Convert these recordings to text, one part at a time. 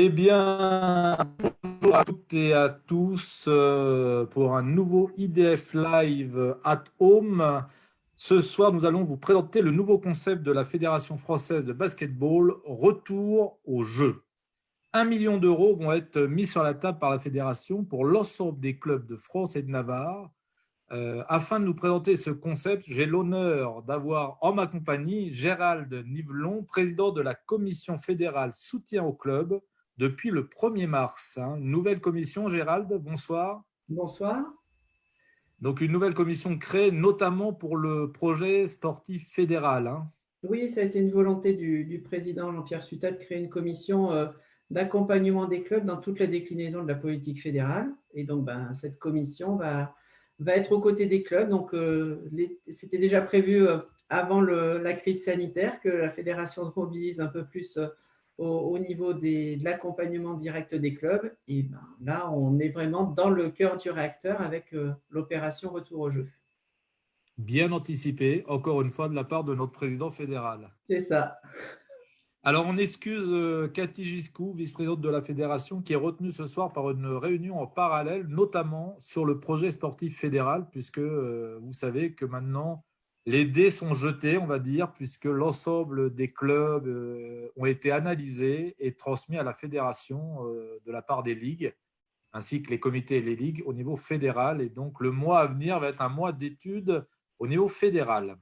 Eh bien, bonjour à toutes et à tous pour un nouveau IDF Live at Home. Ce soir, nous allons vous présenter le nouveau concept de la Fédération française de basketball, Retour au jeu. 1 million d'euros vont être mis sur la table par la Fédération pour l'ensemble des clubs de France et de Navarre. Afin de nous présenter ce concept, j'ai l'honneur d'avoir en ma compagnie Gérald Nivelon, président de la Commission fédérale soutien au club depuis le 1er mars. Une nouvelle commission, Gérald, bonsoir. Bonsoir. Donc une nouvelle commission créée notamment pour le projet sportif fédéral. Oui, ça a été une volonté du président Jean-Pierre Sutat de créer une commission d'accompagnement des clubs dans toute la déclinaison de la politique fédérale. Et donc, cette commission va être aux côtés des clubs. Donc, c'était déjà prévu avant la crise sanitaire que la fédération se mobilise un peu plus au niveau de l'accompagnement direct des clubs. Et là, on est vraiment dans le cœur du réacteur avec l'opération Retour au jeu. Bien anticipé, encore une fois, de la part de notre président fédéral. C'est ça. Alors, on excuse Cathy Giscou, vice-présidente de la fédération, qui est retenue ce soir par une réunion en parallèle, notamment sur le projet sportif fédéral, puisque vous savez que maintenant, les dés sont jetés, on va dire, puisque l'ensemble des clubs ont été analysés et transmis à la fédération de la part des ligues, ainsi que les comités et les ligues au niveau fédéral. Et donc, le mois à venir va être un mois d'études au niveau fédéral.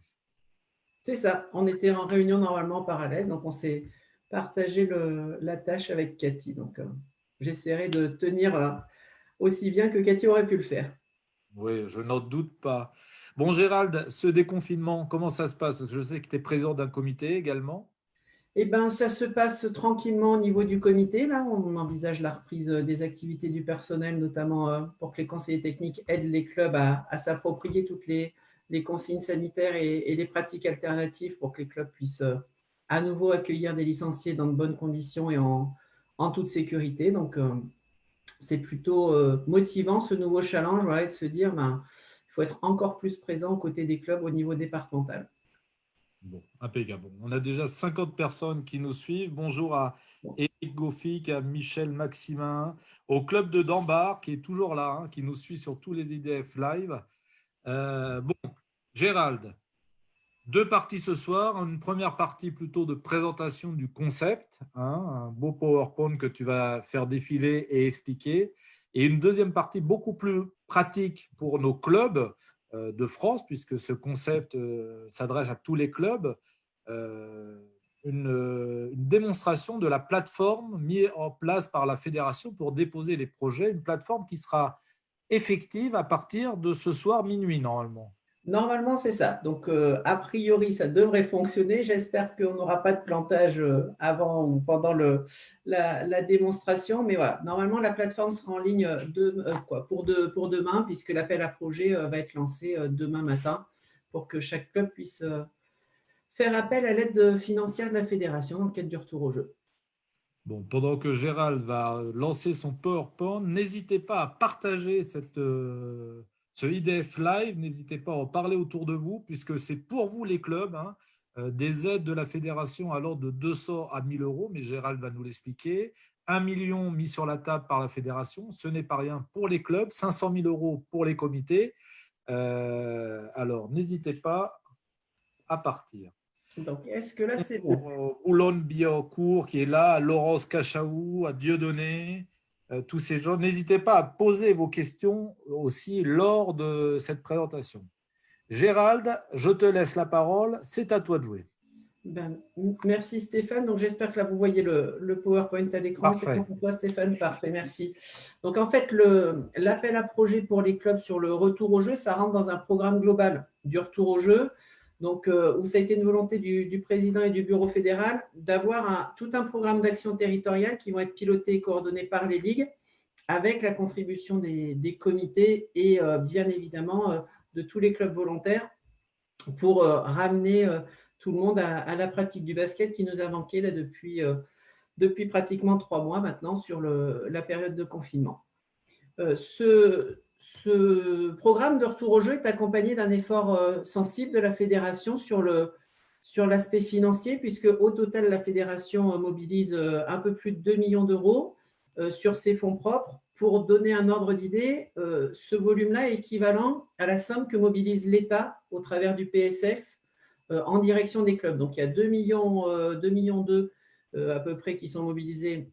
C'est ça, on était en réunion normalement en parallèle, donc on s'est partagé la tâche avec Cathy. Donc, j'essaierai de tenir aussi bien que Cathy aurait pu le faire. Oui, je n'en doute pas. Bon, Gérald, ce déconfinement, comment ça se passe? Parce que je sais que tu es président d'un comité également. Eh bien, ça se passe tranquillement au niveau du comité. Là, on envisage la reprise des activités du personnel, notamment pour que les conseillers techniques aident les clubs à s'approprier toutes les consignes sanitaires et les pratiques alternatives pour que les clubs puissent à nouveau accueillir des licenciés dans de bonnes conditions et en toute sécurité. Donc, c'est plutôt motivant ce nouveau challenge, de se dire il faut être encore plus présent aux côtés des clubs au niveau départemental. Bon, impeccable. Bon, on a déjà 50 personnes qui nous suivent. Bonjour à Éric Goffic, à Michel Maximin, au club de Dambar qui est toujours là, qui nous suit sur tous les IDF Live. Bon, Gérald, deux parties ce soir. Une première partie plutôt de présentation du concept, un beau PowerPoint que tu vas faire défiler et expliquer. Et une deuxième partie beaucoup plus pratique pour nos clubs de France, puisque ce concept s'adresse à tous les clubs. Une démonstration de la plateforme mise en place par la fédération pour déposer les projets. Une plateforme qui sera effective à partir de ce soir minuit normalement. Normalement, c'est ça. Donc, a priori, ça devrait fonctionner. J'espère qu'on n'aura pas de plantage avant ou pendant la démonstration. Mais voilà, normalement, la plateforme sera en ligne pour demain, puisque l'appel à projet va être lancé demain matin pour que chaque club puisse faire appel à l'aide financière de la fédération dans le cadre du retour au jeu. Bon, pendant que Gérald va lancer son PowerPoint, n'hésitez pas à partager ce IDF Live, n'hésitez pas à en parler autour de vous, puisque c'est pour vous les clubs, des aides de la fédération allant de 200 à 1000 euros, mais Gérald va nous l'expliquer. 1 million mis sur la table par la fédération, ce n'est pas rien pour les clubs, 500 000 euros pour les comités. Alors, n'hésitez pas à partir. Donc, est-ce que là, c'est bon? Pour Boulogne-Billancourt qui est là, à Laurence Cachaou, à Dieudonné, tous ces gens. N'hésitez pas à poser vos questions aussi lors de cette présentation. Gérald, je te laisse la parole, c'est à toi de jouer. Merci Stéphane. Donc, j'espère que là, vous voyez le PowerPoint à l'écran. C'est bon pour toi, Stéphane? Parfait, merci. Donc, en fait, l'appel à projet pour les clubs sur le retour au jeu, ça rentre dans un programme global du retour au jeu. Donc, où ça a été une volonté du président et du bureau fédéral d'avoir tout un programme d'action territoriale qui vont être pilotés et coordonnés par les ligues avec la contribution des comités et bien évidemment de tous les clubs volontaires pour ramener tout le monde à la pratique du basket qui nous a manqué là, depuis pratiquement 3 mois maintenant sur la période de confinement. Ce programme de retour au jeu est accompagné d'un effort sensible de la fédération sur sur l'aspect financier, puisque au total, la fédération mobilise un peu plus de 2 millions d'euros sur ses fonds propres. Pour donner un ordre d'idée, ce volume-là est équivalent à la somme que mobilise l'État au travers du PSF en direction des clubs. Donc, il y a 2 millions, 2 millions à peu près qui sont mobilisés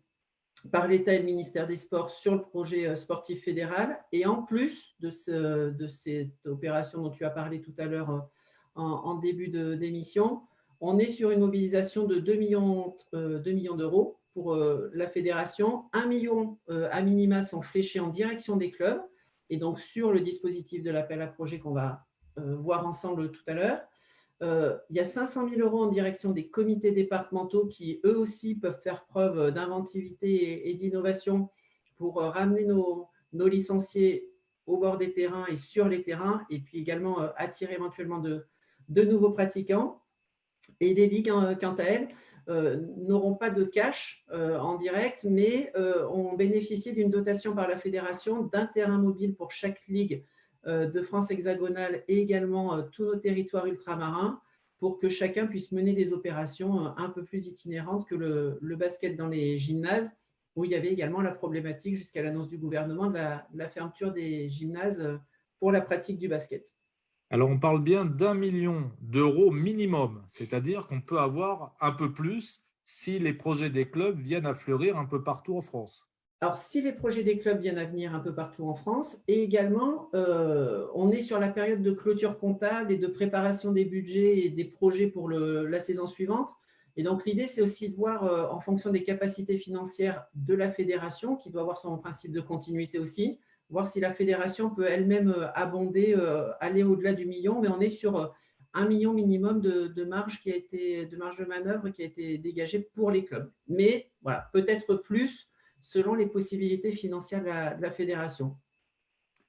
par l'État et le ministère des Sports sur le projet sportif fédéral. Et en plus de cette opération dont tu as parlé tout à l'heure en début d'émission, on est sur une mobilisation de 2 millions d'euros pour la fédération. 1 million à minima sont fléchés en direction des clubs et donc sur le dispositif de l'appel à projet qu'on va voir ensemble tout à l'heure. Il y a 500 000 euros en direction des comités départementaux qui, eux aussi, peuvent faire preuve d'inventivité et d'innovation pour ramener nos licenciés au bord des terrains et sur les terrains, et puis également attirer éventuellement de nouveaux pratiquants. Et les ligues, quant à elles, n'auront pas de cash en direct, mais ont bénéficié d'une dotation par la fédération d'un terrain mobile pour chaque ligue de France hexagonale et également tous nos territoires ultramarins pour que chacun puisse mener des opérations un peu plus itinérantes que le basket dans les gymnases, où il y avait également la problématique jusqu'à l'annonce du gouvernement de la fermeture des gymnases pour la pratique du basket. Alors, on parle bien d'1 million d'euros minimum, c'est-à-dire qu'on peut avoir un peu plus si les projets des clubs viennent à fleurir un peu partout en France. Alors, si les projets des clubs viennent à venir un peu partout en France, et également, on est sur la période de clôture comptable et de préparation des budgets et des projets pour la saison suivante. Et donc, l'idée, c'est aussi de voir, en fonction des capacités financières de la fédération, qui doit avoir son principe de continuité aussi, voir si la fédération peut elle-même abonder, aller au-delà du million, mais on est sur 1 million minimum de marge de marge de manœuvre qui a été dégagée pour les clubs. Mais voilà, peut-être plus selon les possibilités financières de la fédération.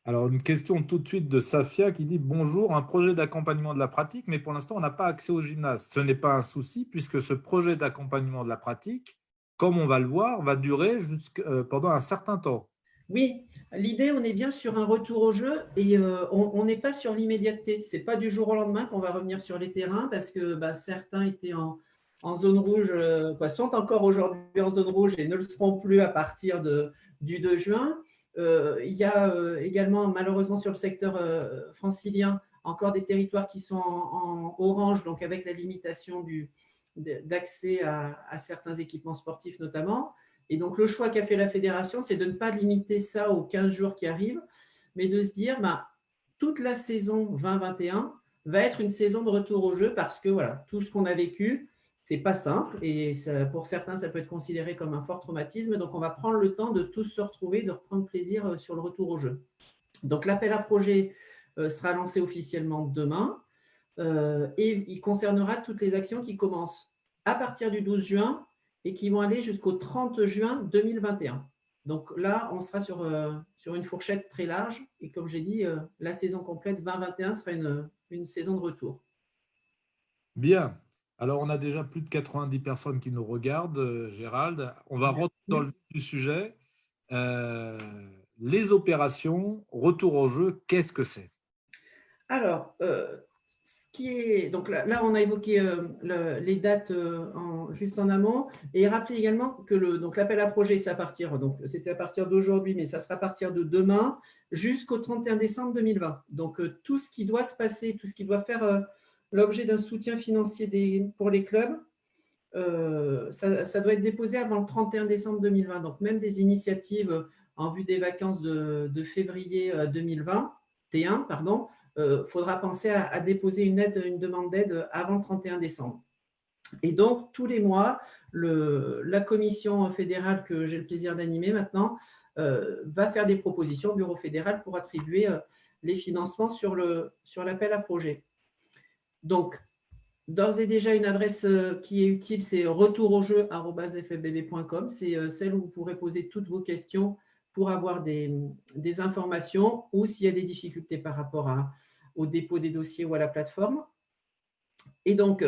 Alors, une question tout de suite de Safia qui dit « Bonjour, un projet d'accompagnement de la pratique, mais pour l'instant, on n'a pas accès au gymnase. Ce n'est pas un souci puisque ce projet d'accompagnement de la pratique, comme on va le voir, va durer pendant un certain temps. » Oui, l'idée, on est bien sur un retour au jeu et on n'est pas sur l'immédiateté. Ce n'est pas du jour au lendemain qu'on va revenir sur les terrains parce que certains étaient en zone rouge, sont encore aujourd'hui en zone rouge et ne le seront plus à partir du 2 juin. Il y a également, malheureusement, sur le secteur francilien, encore des territoires qui sont en orange, donc avec la limitation d'accès à certains équipements sportifs notamment. Et donc, le choix qu'a fait la fédération, c'est de ne pas limiter ça aux 15 jours qui arrivent, mais de se dire, toute la saison 2021 va être une saison de retour au jeu parce que voilà, tout ce qu'on a vécu, ce n'est pas simple et ça, pour certains, ça peut être considéré comme un fort traumatisme. Donc, on va prendre le temps de tous se retrouver, de reprendre plaisir sur le retour au jeu. Donc, l'appel à projet sera lancé officiellement demain et il concernera toutes les actions qui commencent à partir du 12 juin et qui vont aller jusqu'au 30 juin 2021. Donc là, on sera sur une fourchette très large. Et comme j'ai dit, la saison complète 2021 sera une saison de retour. Bien. Alors, on a déjà plus de 90 personnes qui nous regardent, Gérald. On va rentrer dans le vif du sujet. Les opérations, retour au jeu, qu'est-ce que c'est? Alors, donc là, on a évoqué les dates juste en amont et rappelé également que l'appel à projet, c'était à partir d'aujourd'hui, mais ça sera à partir de demain jusqu'au 31 décembre 2020. Donc, tout ce qui doit se passer, tout ce qui doit faire l'objet d'un soutien financier pour les clubs, ça doit être déposé avant le 31 décembre 2020. Donc, même des initiatives en vue des vacances de février 2021, faudra penser à déposer une demande d'aide avant le 31 décembre. Et donc, tous les mois, la commission fédérale que j'ai le plaisir d'animer maintenant va faire des propositions au bureau fédéral pour attribuer les financements sur l'appel à projet. Donc, d'ores et déjà, une adresse qui est utile, c'est retourauxjeux@ffbb.com. C'est celle où vous pourrez poser toutes vos questions pour avoir des informations ou s'il y a des difficultés par rapport au dépôt des dossiers ou à la plateforme. Et donc,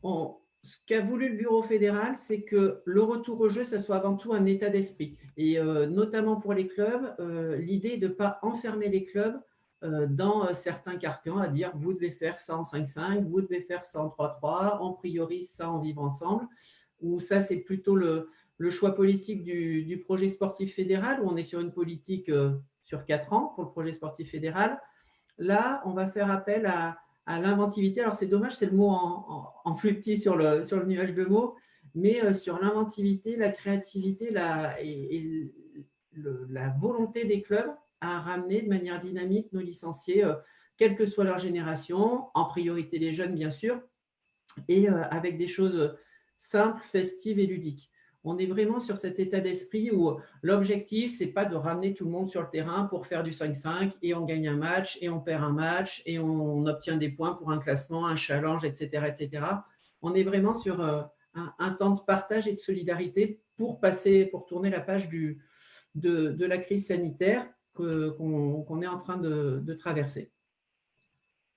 ce qu'a voulu le bureau fédéral, c'est que le retour au jeu, ça soit avant tout un état d'esprit. Et notamment pour les clubs, l'idée est de ne pas enfermer les clubs dans certains carcans, à dire vous devez faire ça en 5-5, vous devez faire ça en 3-3, on priorise ça en vivre ensemble, ou ça c'est plutôt le choix politique du projet sportif fédéral, où on est sur une politique sur 4 ans pour le projet sportif fédéral. Là, on va faire appel à l'inventivité. Alors c'est dommage, c'est le mot en plus petit sur le nuage de mots, mais sur l'inventivité, la créativité la volonté des clubs à ramener de manière dynamique nos licenciés, quelle que soit leur génération, en priorité les jeunes bien sûr, et avec des choses simples, festives et ludiques. On est vraiment sur cet état d'esprit où l'objectif, ce n'est pas de ramener tout le monde sur le terrain pour faire du 5-5 et on gagne un match et on perd un match et on obtient des points pour un classement, un challenge, etc. etc. On est vraiment sur un temps de partage et de solidarité pour tourner la page de la crise sanitaire qu'on est en train de traverser.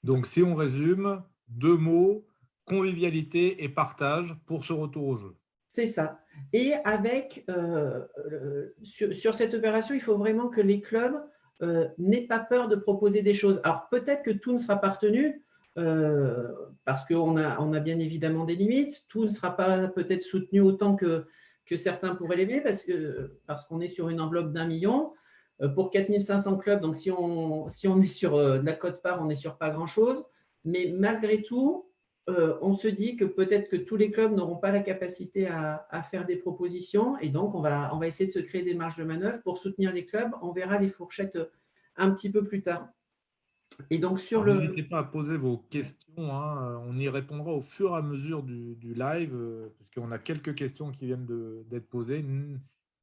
Donc, si on résume, 2 mots, convivialité et partage pour ce retour au jeu. C'est ça. Et avec, sur cette opération, il faut vraiment que les clubs n'aient pas peur de proposer des choses. Alors, peut-être que tout ne sera pas retenu, parce qu'on a bien évidemment des limites. Tout ne sera pas peut-être soutenu autant que certains pourraient l'aimer, parce qu'on est sur une enveloppe d'1 million. Pour 4500 clubs, donc si on est sur de la quote-part, on n'est sur pas grand-chose. Mais malgré tout, on se dit que peut-être que tous les clubs n'auront pas la capacité à faire des propositions. Et donc, on va essayer de se créer des marges de manœuvre pour soutenir les clubs. On verra les fourchettes un petit peu plus tard. Et donc, n'hésitez pas à poser vos questions, hein. On y répondra au fur et à mesure du live, puisqu'on a quelques questions qui viennent d'être posées.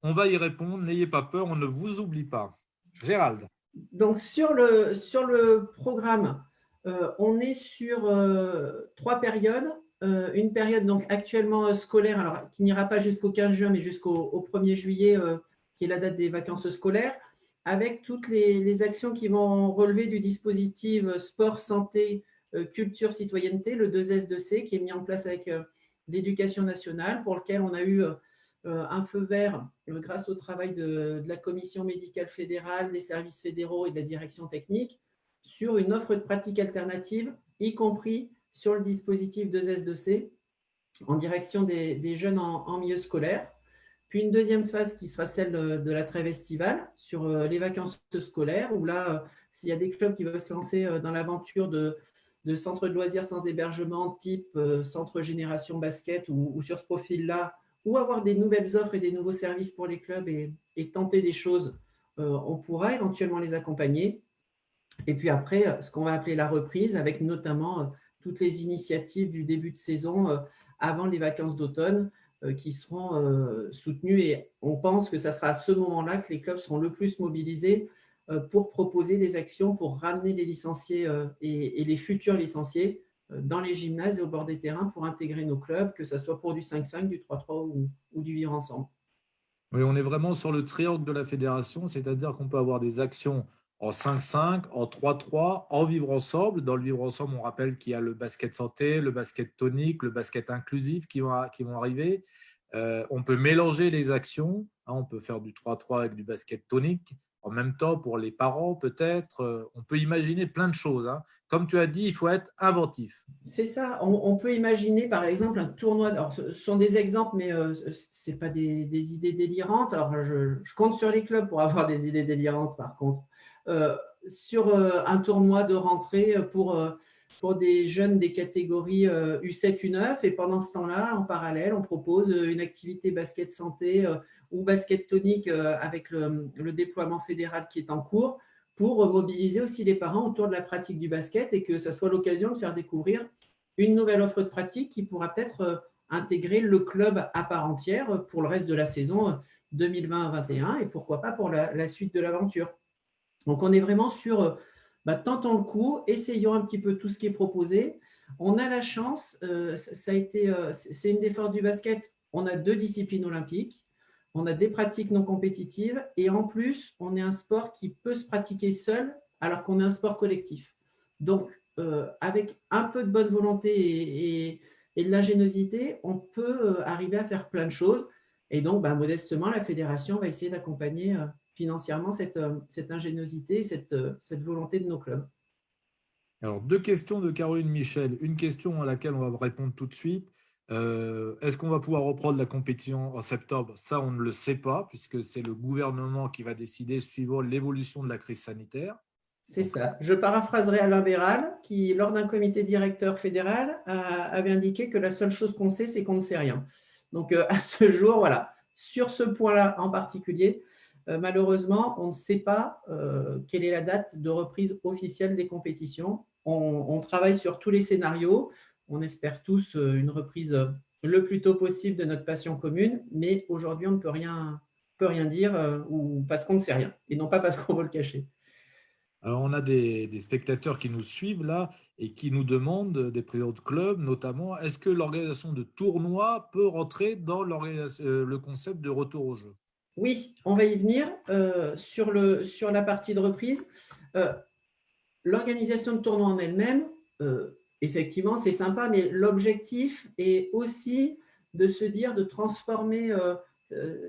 On va y répondre, n'ayez pas peur, on ne vous oublie pas. Gérald. Donc, sur le programme, on est sur 3 périodes. Une période donc actuellement scolaire, alors, qui n'ira pas jusqu'au 15 juin, mais jusqu'au 1er juillet, qui est la date des vacances scolaires, avec toutes les actions qui vont relever du dispositif sport, santé, culture, citoyenneté, le 2S2C, qui est mis en place avec l'éducation nationale, pour lequel on a eu un feu vert grâce au travail de la commission médicale fédérale, des services fédéraux et de la direction technique, sur une offre de pratique alternative, y compris sur le dispositif 2S2C, en direction des jeunes en milieu scolaire. Puis une deuxième phase qui sera celle de la trêve estivale, sur les vacances scolaires, où là, s'il y a des clubs qui veulent se lancer dans l'aventure de centres de loisirs sans hébergement, type centre génération basket ou sur ce profil-là, ou avoir des nouvelles offres et des nouveaux services pour les clubs et tenter des choses, on pourra éventuellement les accompagner. Et puis après, ce qu'on va appeler la reprise, avec notamment toutes les initiatives du début de saison avant les vacances d'automne qui seront soutenues. Et on pense que ça sera à ce moment-là que les clubs seront le plus mobilisés pour proposer des actions pour ramener les licenciés et les futurs licenciés dans les gymnases et au bord des terrains pour intégrer nos clubs, que ce soit pour du 5-5, du 3-3 ou du vivre ensemble. Oui, on est vraiment sur le triangle de la fédération, c'est-à-dire qu'on peut avoir des actions en 5-5, en 3-3, en vivre ensemble. Dans le vivre ensemble, on rappelle qu'il y a le basket santé, le basket tonique, le basket inclusif qui vont arriver. On peut mélanger les actions, hein, on peut faire du 3-3 avec du basket tonique. En même temps, pour les parents, peut-être, on peut imaginer plein de choses, hein. Comme tu as dit, il faut être inventif. C'est ça. On peut imaginer, par exemple, un tournoi. Alors, ce sont des exemples, mais ce n'est pas des idées délirantes. Alors, je compte sur les clubs pour avoir des idées délirantes, par contre. Sur un tournoi de rentrée pour des jeunes des catégories U7, U9. Et pendant ce temps-là, en parallèle, on propose une activité basket santé ou basket tonique avec le déploiement fédéral qui est en cours, pour mobiliser aussi les parents autour de la pratique du basket et que ça soit l'occasion de faire découvrir une nouvelle offre de pratique qui pourra peut-être intégrer le club à part entière pour le reste de la saison 2020-21 et pourquoi pas pour la suite de l'aventure. Donc, on est vraiment sur tentons le coup, essayons un petit peu tout ce qui est proposé. On a la chance, c'est une des forces du basket, on a 2 disciplines olympiques. On a des pratiques non compétitives et en plus, on est un sport qui peut se pratiquer seul alors qu'on est un sport collectif. Donc, avec un peu de bonne volonté et de l'ingéniosité, on peut arriver à faire plein de choses. Et donc, modestement, la fédération va essayer d'accompagner financièrement cette ingéniosité, cette volonté de nos clubs. Alors, 2 questions de Caroline Michel. Une question à laquelle on va répondre tout de suite. Est-ce qu'on va pouvoir reprendre la compétition en septembre? Ça, on ne le sait pas, puisque c'est le gouvernement qui va décider suivant l'évolution de la crise sanitaire. C'est ça. Je paraphraserai Alain Béral, qui, lors d'un comité directeur fédéral, avait indiqué que la seule chose qu'on sait, c'est qu'on ne sait rien. Donc, à ce jour, voilà, sur ce point-là en particulier, malheureusement, on ne sait pas quelle est la date de reprise officielle des compétitions. On travaille sur tous les scénarios. On espère tous une reprise le plus tôt possible de notre passion commune, mais aujourd'hui, on ne peut rien dire ou parce qu'on ne sait rien, et non pas parce qu'on veut le cacher. Alors, on a des spectateurs qui nous suivent là et qui nous demandent, des présidents de clubs notamment, est-ce que l'organisation de tournois peut rentrer dans le concept de retour au jeu? Oui, on va y venir sur la partie de reprise. L'organisation de tournois en elle-même, effectivement, c'est sympa, mais l'objectif est aussi de se dire de transformer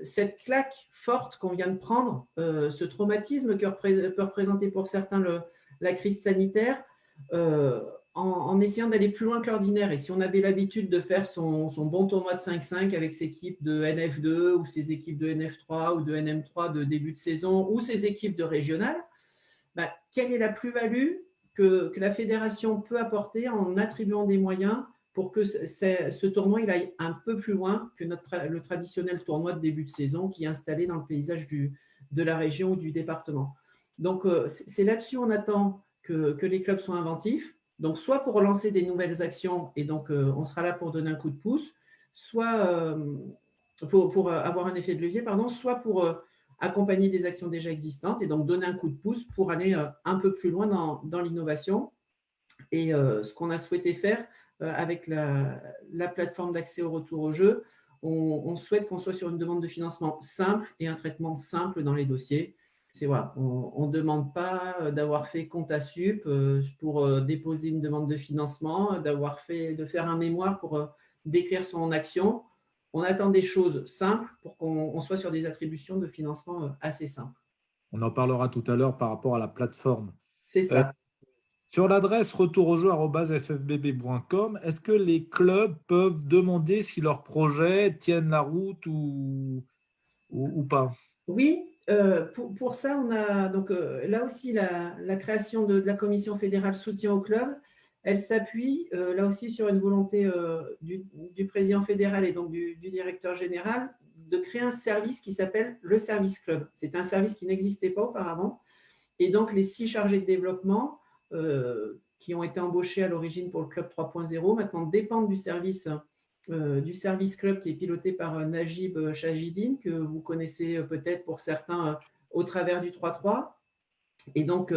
cette claque forte qu'on vient de prendre, ce traumatisme que peut représenter pour certains la crise sanitaire, en essayant d'aller plus loin que l'ordinaire. Et si on avait l'habitude de faire son bon tournoi de 5-5 avec ses équipes de NF2 ou ses équipes de NF3 ou de NM3 de début de saison ou ses équipes de régional, quelle est la plus-value que la fédération peut apporter en attribuant des moyens pour que ce tournoi il aille un peu plus loin que le traditionnel tournoi de début de saison qui est installé dans le paysage de la région ou du département. Donc, c'est là-dessus on attend que les clubs soient inventifs. Donc, soit pour lancer des nouvelles actions, et donc on sera là pour donner un coup de pouce, soit pour avoir un effet de levier, pardon, soit pour accompagner des actions déjà existantes et donc donner un coup de pouce pour aller un peu plus loin dans l'innovation. Et ce qu'on a souhaité faire avec la plateforme d'accès au retour au jeu, on souhaite qu'on soit sur une demande de financement simple et un traitement simple dans les dossiers. C'est voilà, on ne demande pas d'avoir fait compte à sup pour déposer une demande de financement, de faire un mémoire pour décrire son action. On attend des choses simples pour qu'on soit sur des attributions de financement assez simples. On en parlera tout à l'heure par rapport à la plateforme. C'est ça. Sur l'adresse retourauxjeux@ffbb.com, est-ce que les clubs peuvent demander si leurs projets tiennent la route ou pas? Oui, pour ça, on a donc là aussi la création de la commission fédérale soutien au club. Elle s'appuie là aussi sur une volonté du président fédéral et donc du directeur général de créer un service qui s'appelle le service club. C'est un service qui n'existait pas auparavant. Et donc, les 6 chargés de développement qui ont été embauchés à l'origine pour le club 3.0 maintenant dépendent du service club qui est piloté par Najib Chagidine, que vous connaissez peut-être pour certains au travers du 3.3. Et donc,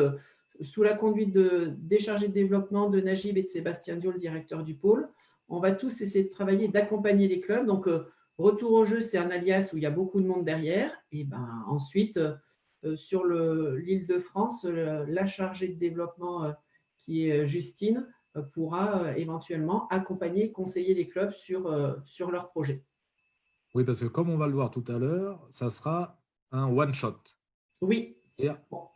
sous la conduite des chargés de développement de Najib et de Sébastien Dio, le directeur du pôle, on va tous essayer de travailler, d'accompagner les clubs. Donc, retour au jeu, c'est un alias où il y a beaucoup de monde derrière. Et ensuite, sur l'Île-de-France, la chargée de développement qui est Justine pourra éventuellement accompagner, conseiller les clubs sur leurs projets. Oui, parce que comme on va le voir tout à l'heure, ça sera un one-shot. Oui,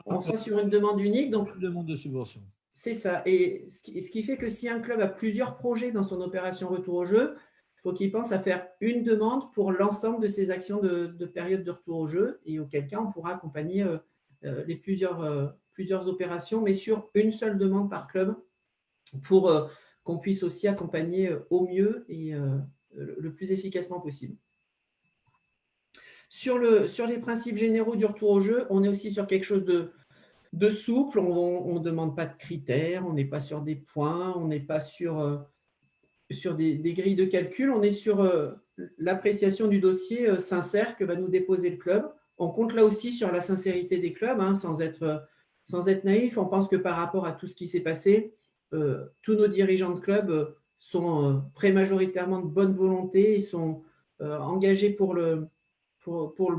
on sera sur une demande unique. Donc, une demande de subvention. C'est ça. Et ce qui fait que si un club a plusieurs projets dans son opération retour au jeu, il faut qu'il pense à faire une demande pour l'ensemble de ses actions de période de retour au jeu, et auquel cas on pourra accompagner les plusieurs opérations, mais sur une seule demande par club pour qu'on puisse aussi accompagner au mieux et le plus efficacement possible. Sur les principes généraux du retour au jeu, on est aussi sur quelque chose de souple, on ne demande pas de critères, on n'est pas sur des points, on n'est pas sur des grilles de calcul, on est sur l'appréciation du dossier sincère que va nous déposer le club. On compte là aussi sur la sincérité des clubs, sans être naïf. On pense que par rapport à tout ce qui s'est passé, tous nos dirigeants de club sont très majoritairement de bonne volonté et sont engagés pour le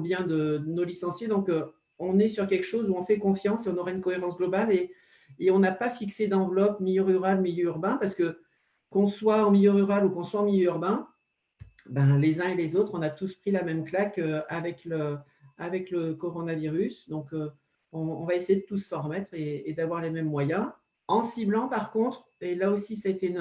bien de nos licenciés. Donc, on est sur quelque chose où on fait confiance et on aura une cohérence globale et on n'a pas fixé d'enveloppe milieu rural, milieu urbain, parce que qu'on soit en milieu rural ou qu'on soit en milieu urbain, ben, les uns et les autres, on a tous pris la même claque avec le coronavirus. Donc, on va essayer de tous s'en remettre et d'avoir les mêmes moyens. En ciblant, par contre, et là aussi, ça a été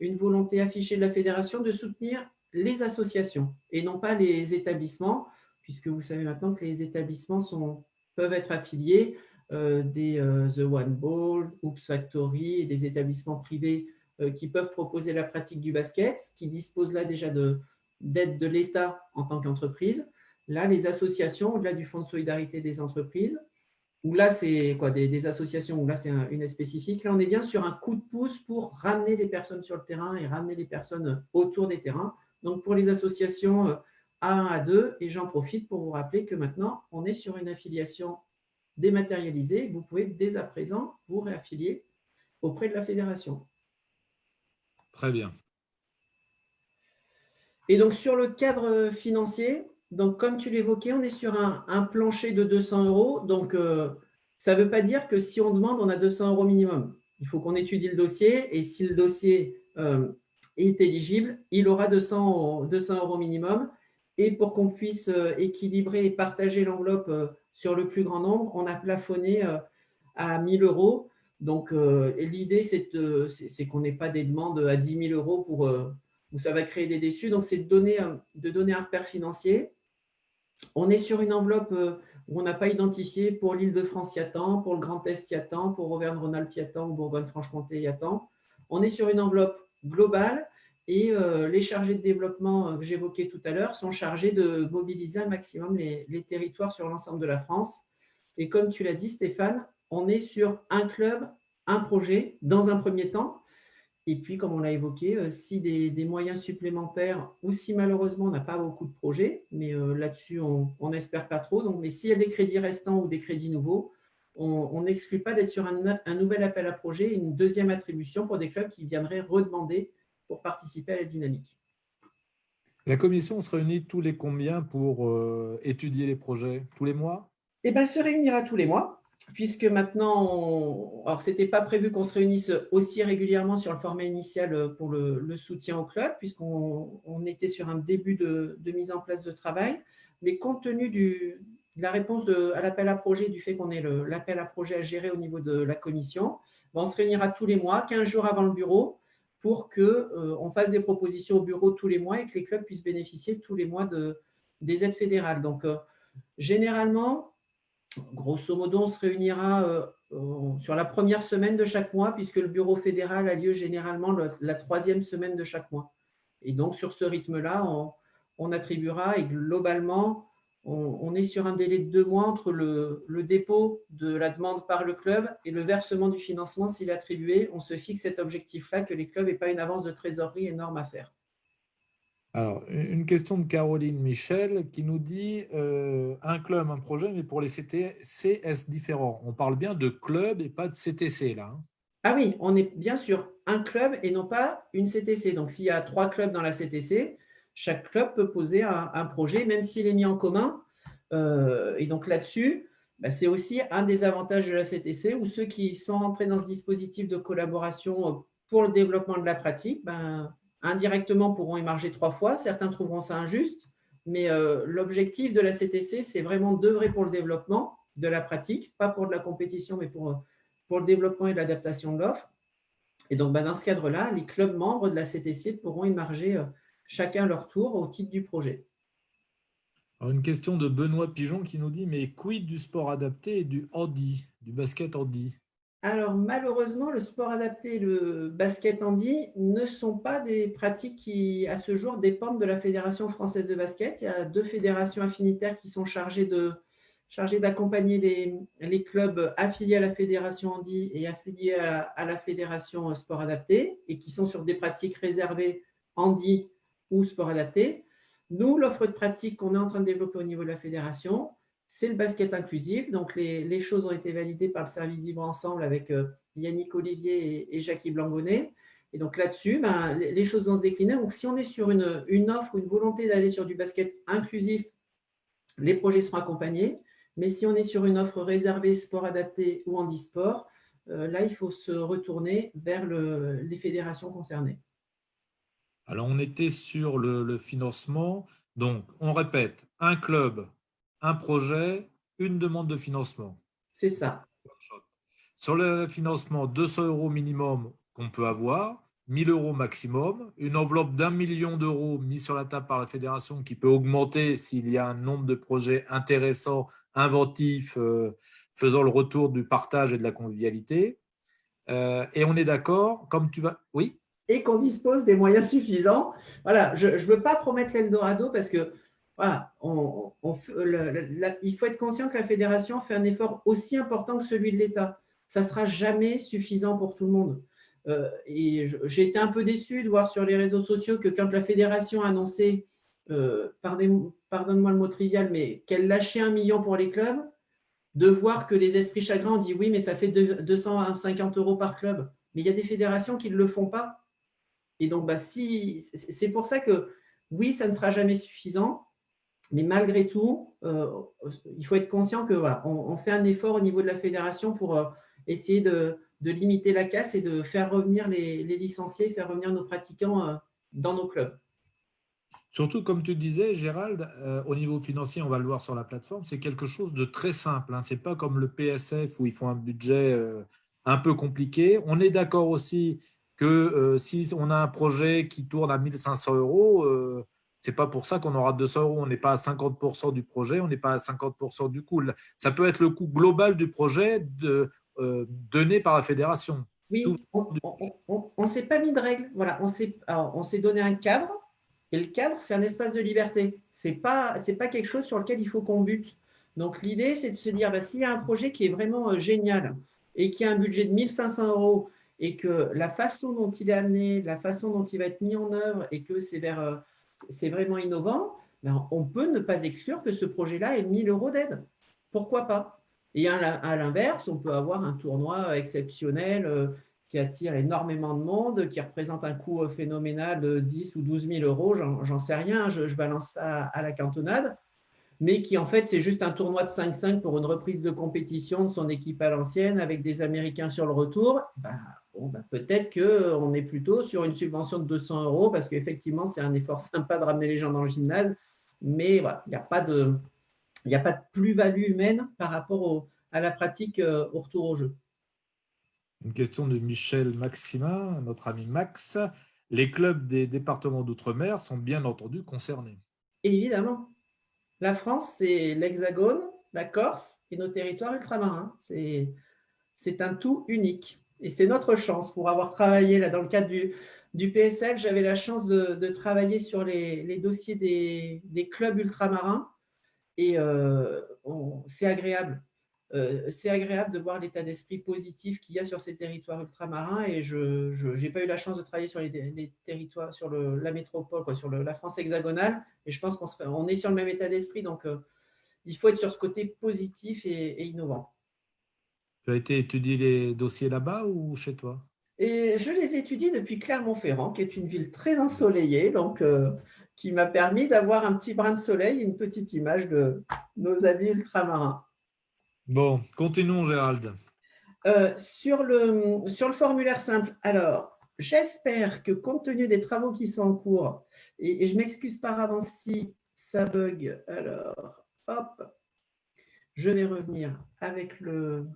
une volonté affichée de la fédération de soutenir les associations et non pas les établissements, puisque vous savez maintenant que les établissements peuvent être affiliés des The One Ball, Hoops Factory et des établissements privés qui peuvent proposer la pratique du basket, qui disposent là déjà d'aide de l'État en tant qu'entreprise. Là, les associations, au-delà du Fonds de solidarité des entreprises, où là, c'est quoi, des associations, où là, c'est une aide spécifique. Là, on est bien sur un coup de pouce pour ramener les personnes sur le terrain et ramener les personnes autour des terrains. Donc, pour les associations A1, A2, et j'en profite pour vous rappeler que maintenant, on est sur une affiliation dématérialisée. Vous pouvez dès à présent vous réaffilier auprès de la fédération. Très bien. Et donc, sur le cadre financier, donc, comme tu l'évoquais, on est sur un plancher de 200 euros. Donc, ça ne veut pas dire que si on demande, on a 200 euros minimum. Il faut qu'on étudie le dossier et si le dossier est éligible, il aura 200 euros minimum. Et pour qu'on puisse équilibrer et partager l'enveloppe sur le plus grand nombre, on a plafonné à 1 000 euros. Donc, l'idée, c'est qu'on n'ait pas des demandes à 10 000 euros où ça va créer des déçus. Donc, c'est de donner un repère financier. On est sur une enveloppe où on n'a pas identifié pour l'Île-de-France, il y a tant, pour le Grand Est, il y a tant, pour Auvergne-Rhône-Alpes, il y a tant, ou Bourgogne-Franche-Comté, il y a tant. On est sur une enveloppe globale et les chargés de développement que j'évoquais tout à l'heure sont chargés de mobiliser un maximum les territoires sur l'ensemble de la France. Et comme tu l'as dit, Stéphane, on est sur un club, un projet, dans un premier temps. Et puis, comme on l'a évoqué, si des moyens supplémentaires ou si malheureusement on n'a pas beaucoup de projets, mais là-dessus, on n'espère pas trop. Donc, mais s'il y a des crédits restants ou des crédits nouveaux, on n'exclut pas d'être sur un nouvel appel à projet, une deuxième attribution pour des clubs qui viendraient redemander pour participer à la dynamique. La commission se réunit tous les combien pour étudier les projets? Tous les mois? Eh bien, elle se réunira tous les mois, puisque maintenant, alors ce n'était pas prévu qu'on se réunisse aussi régulièrement sur le format initial pour le soutien au club, puisqu'on était sur un début de mise en place de travail, mais compte tenu de la réponse à l'appel à projet, du fait qu'on ait l'appel à projet à gérer au niveau de la commission, on se réunira tous les mois, 15 jours avant le bureau, pour qu'on fasse des propositions au bureau tous les mois et que les clubs puissent bénéficier tous les mois des aides fédérales. Donc, généralement, grosso modo, on se réunira sur la première semaine de chaque mois, puisque le bureau fédéral a lieu généralement la troisième semaine de chaque mois. Et donc, sur ce rythme-là, on attribuera et globalement, on est sur un délai de 2 mois entre le dépôt de la demande par le club et le versement du financement s'il est attribué. On se fixe cet objectif-là, que les clubs n'aient pas une avance de trésorerie énorme à faire. Alors, une question de Caroline Michel qui nous dit un club, un projet, mais pour les CTC, est-ce différent? On parle bien de club et pas de CTC là. Hein. Ah oui, on est bien sûr un club et non pas une CTC. Donc, s'il y a 3 clubs dans la CTC, chaque club peut poser un projet, même s'il est mis en commun. Et donc là-dessus, c'est aussi un des avantages de la CTC, où ceux qui sont entrés dans ce dispositif de collaboration pour le développement de la pratique, indirectement pourront émarger 3 fois. Certains trouveront ça injuste, mais l'objectif de la CTC, c'est vraiment d'œuvrer pour le développement de la pratique, pas pour de la compétition, mais pour le développement et l'adaptation de l'offre. Et donc, dans ce cadre-là, les clubs membres de la CTC pourront émarger chacun leur tour au titre du projet. Alors, une question de Benoît Pigeon qui nous dit mais quid du sport adapté et du handi, du basket handi? Alors, malheureusement, le sport adapté et le basket handi ne sont pas des pratiques qui, à ce jour, dépendent de la Fédération française de basket. Il y a 2 fédérations affinitaires qui sont chargées d'accompagner les clubs affiliés à la fédération handi et affiliés à la fédération sport adapté et qui sont sur des pratiques réservées handi ou sport adapté. Nous, l'offre de pratique qu'on est en train de développer au niveau de la fédération, c'est le basket inclusif. Donc, les choses ont été validées par le service Vivre Ensemble avec Yannick Olivier et Jackie Blangonnet. Et donc là-dessus, les choses vont se décliner. Donc, si on est sur une offre ou une volonté d'aller sur du basket inclusif, les projets seront accompagnés. Mais si on est sur une offre réservée sport adapté ou handisport, là, il faut se retourner vers les fédérations concernées. Alors, on était sur le financement. Donc, on répète, un club, un projet, une demande de financement. C'est ça. Sur le financement, 200 euros minimum qu'on peut avoir, 1000 euros maximum, une enveloppe d'1 million d'euros mise sur la table par la fédération qui peut augmenter s'il y a un nombre de projets intéressants, inventifs, faisant le retour du partage et de la convivialité. Et on est d'accord, comme tu vas… Oui. Et qu'on dispose des moyens suffisants. Voilà, je ne veux pas promettre l'Eldorado parce que voilà, il faut être conscient que la fédération fait un effort aussi important que celui de l'État. Ça ne sera jamais suffisant pour tout le monde. Et j'ai été un peu déçu de voir sur les réseaux sociaux que quand la fédération a annoncé, pardonne-moi le mot trivial, mais qu'elle lâchait 1 million pour les clubs, de voir que les esprits chagrins ont dit oui, mais ça fait 250 euros par club. Mais il y a des fédérations qui ne le font pas. Et donc, c'est pour ça que oui, ça ne sera jamais suffisant, mais malgré tout, il faut être conscient que voilà, on fait un effort au niveau de la fédération pour essayer de limiter la casse et de faire revenir les licenciés, faire revenir nos pratiquants dans nos clubs. Surtout, comme tu disais, Gérald, au niveau financier, on va le voir sur la plateforme, c'est quelque chose de très simple. Ce n'est pas comme le PSF où ils font un budget un peu compliqué. On est d'accord aussi que si on a un projet qui tourne à 1500 euros, ce n'est pas pour ça qu'on aura 200 euros. On n'est pas à 50% du projet, on n'est pas à 50% du coût. Ça peut être le coût global du projet donné par la fédération. Oui, on ne s'est pas mis de règles. Voilà, on s'est donné un cadre. Et le cadre, c'est un espace de liberté. Ce n'est pas quelque chose sur lequel il faut qu'on bute. Donc, l'idée, c'est de se dire, s'il y a un projet qui est vraiment génial et qui a un budget de 1500 euros et que la façon dont il est amené, la façon dont il va être mis en œuvre et que c'est vraiment innovant, on peut ne pas exclure que ce projet-là ait 1000 euros d'aide. Pourquoi pas? Et à l'inverse, on peut avoir un tournoi exceptionnel qui attire énormément de monde, qui représente un coût phénoménal de 10 ou 12 000 euros, j'en sais rien, je balance ça à la cantonade, mais qui en fait c'est juste un tournoi de 5-5 pour une reprise de compétition de son équipe à l'ancienne avec des Américains sur le retour. Peut-être qu'on est plutôt sur une subvention de 200 euros parce qu'effectivement c'est un effort sympa de ramener les gens dans le gymnase, mais voilà, il n'y a pas de plus-value humaine par rapport à la pratique au retour au jeu. Une question de Michel Maximin, notre ami Max. Les clubs des départements d'outre-mer sont bien entendu concernés. Évidemment. La France, c'est l'Hexagone, la Corse et nos territoires ultramarins. C'est un tout unique. Et c'est notre chance pour avoir travaillé là, dans le cadre du PSL. J'avais la chance de travailler sur les dossiers des clubs ultramarins. Et c'est agréable. C'est agréable de voir l'état d'esprit positif qu'il y a sur ces territoires ultramarins. Et je n'ai pas eu la chance de travailler sur les territoires, sur la métropole, sur la France hexagonale. Et je pense qu'on est sur le même état d'esprit. Donc, il faut être sur ce côté positif et innovant. Tu as été étudier les dossiers là-bas ou chez toi? Et je les étudie depuis Clermont-Ferrand, qui est une ville très ensoleillée, donc qui m'a permis d'avoir un petit brin de soleil, une petite image de nos amis ultramarins. Bon, continuons, Gérald. Sur le formulaire simple, alors, j'espère que compte tenu des travaux qui sont en cours, et je m'excuse par avance si ça bug, alors, hop, je vais revenir avec le…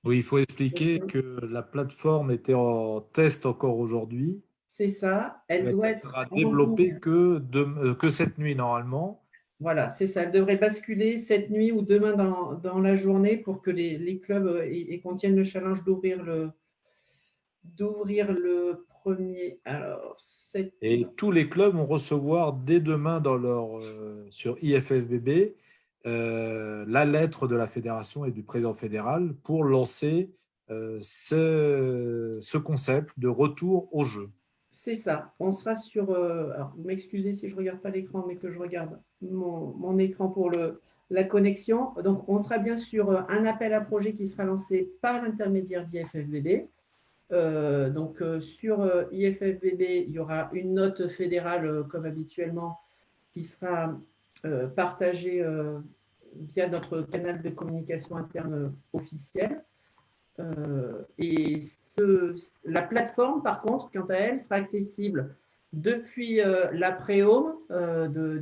Oui, il faut expliquer que la plateforme était en test encore aujourd'hui. C'est ça, elle Elle doit ne être sera en développée ligne. que cette nuit, normalement. Voilà, c'est ça. Elle devrait basculer cette nuit ou demain dans la journée pour que les clubs contiennent le challenge d'ouvrir le premier. Alors, Et tous les clubs vont recevoir dès demain sur IFFBB la lettre de la fédération et du président fédéral pour lancer ce concept de retour au jeu. C'est ça. On sera sur… alors, vous m'excusez si je ne regarde pas l'écran, mais que je regarde mon écran pour la connexion. Donc, on sera bien sur un appel à projet qui sera lancé par l'intermédiaire d'IFFBB. Sur IFFBB, il y aura une note fédérale, comme habituellement, qui sera partagée via notre canal de communication interne officiel. Et la plateforme, par contre, quant à elle, sera accessible depuis la Préhome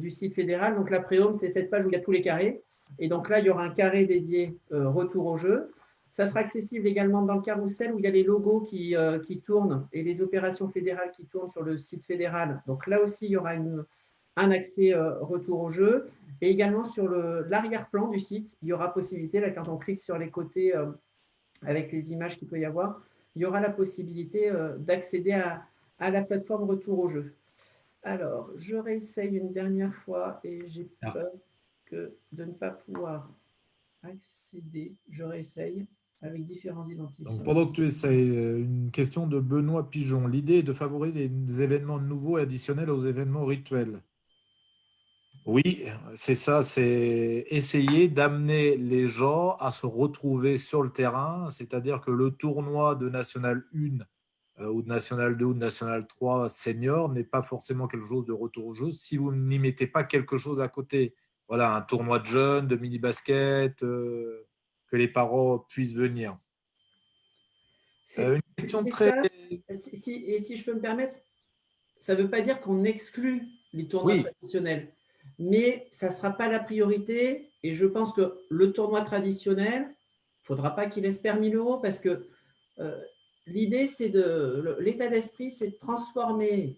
du site fédéral. Donc, la Préhome, c'est cette page où il y a tous les carrés. Et donc là, il y aura un carré dédié retour au jeu. Ça sera accessible également dans le carrousel où il y a les logos qui tournent et les opérations fédérales qui tournent sur le site fédéral. Donc là aussi, il y aura un accès retour au jeu. Et également sur l'arrière-plan du site, il y aura possibilité, là, quand on clique sur les côtés avec les images qu'il peut y avoir, il y aura la possibilité d'accéder à la plateforme retour au jeu. Alors, je réessaye une dernière fois et j'ai peur de ne pas pouvoir accéder. Je réessaye avec différents identifiants. Donc, pendant que tu essayes, une question de Benoît Pigeon. L'idée est de favoriser des événements nouveaux et additionnels aux événements rituels. Oui, c'est ça, c'est essayer d'amener les gens à se retrouver sur le terrain, c'est-à-dire que le tournoi de National 1 ou de National 2 ou de National 3 senior n'est pas forcément quelque chose de retour au jeu si vous n'y mettez pas quelque chose à côté. Voilà, un tournoi de jeunes, de mini-basket, que les parents puissent venir. Une question très… Ça. Et si je peux me permettre, ça ne veut pas dire qu'on exclut les tournois traditionnels, mais ça ne sera pas la priorité. Et je pense que le tournoi traditionnel, il ne faudra pas qu'il espère 1 000 € parce que l'idée, l'état d'esprit, c'est de transformer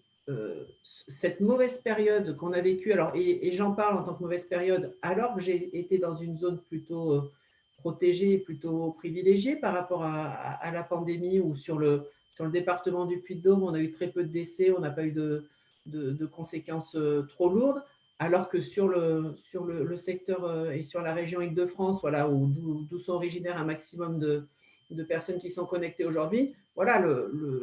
cette mauvaise période qu'on a vécue. Alors, et j'en parle en tant que mauvaise période, alors que j'ai été dans une zone plutôt protégée, plutôt privilégiée par rapport à la pandémie ou sur le département du Puy-de-Dôme, on a eu très peu de décès, on n'a pas eu de conséquences trop lourdes, alors que sur le secteur et sur la région Île-de-France, voilà, d'où sont originaires un maximum de personnes qui sont connectées aujourd'hui, voilà,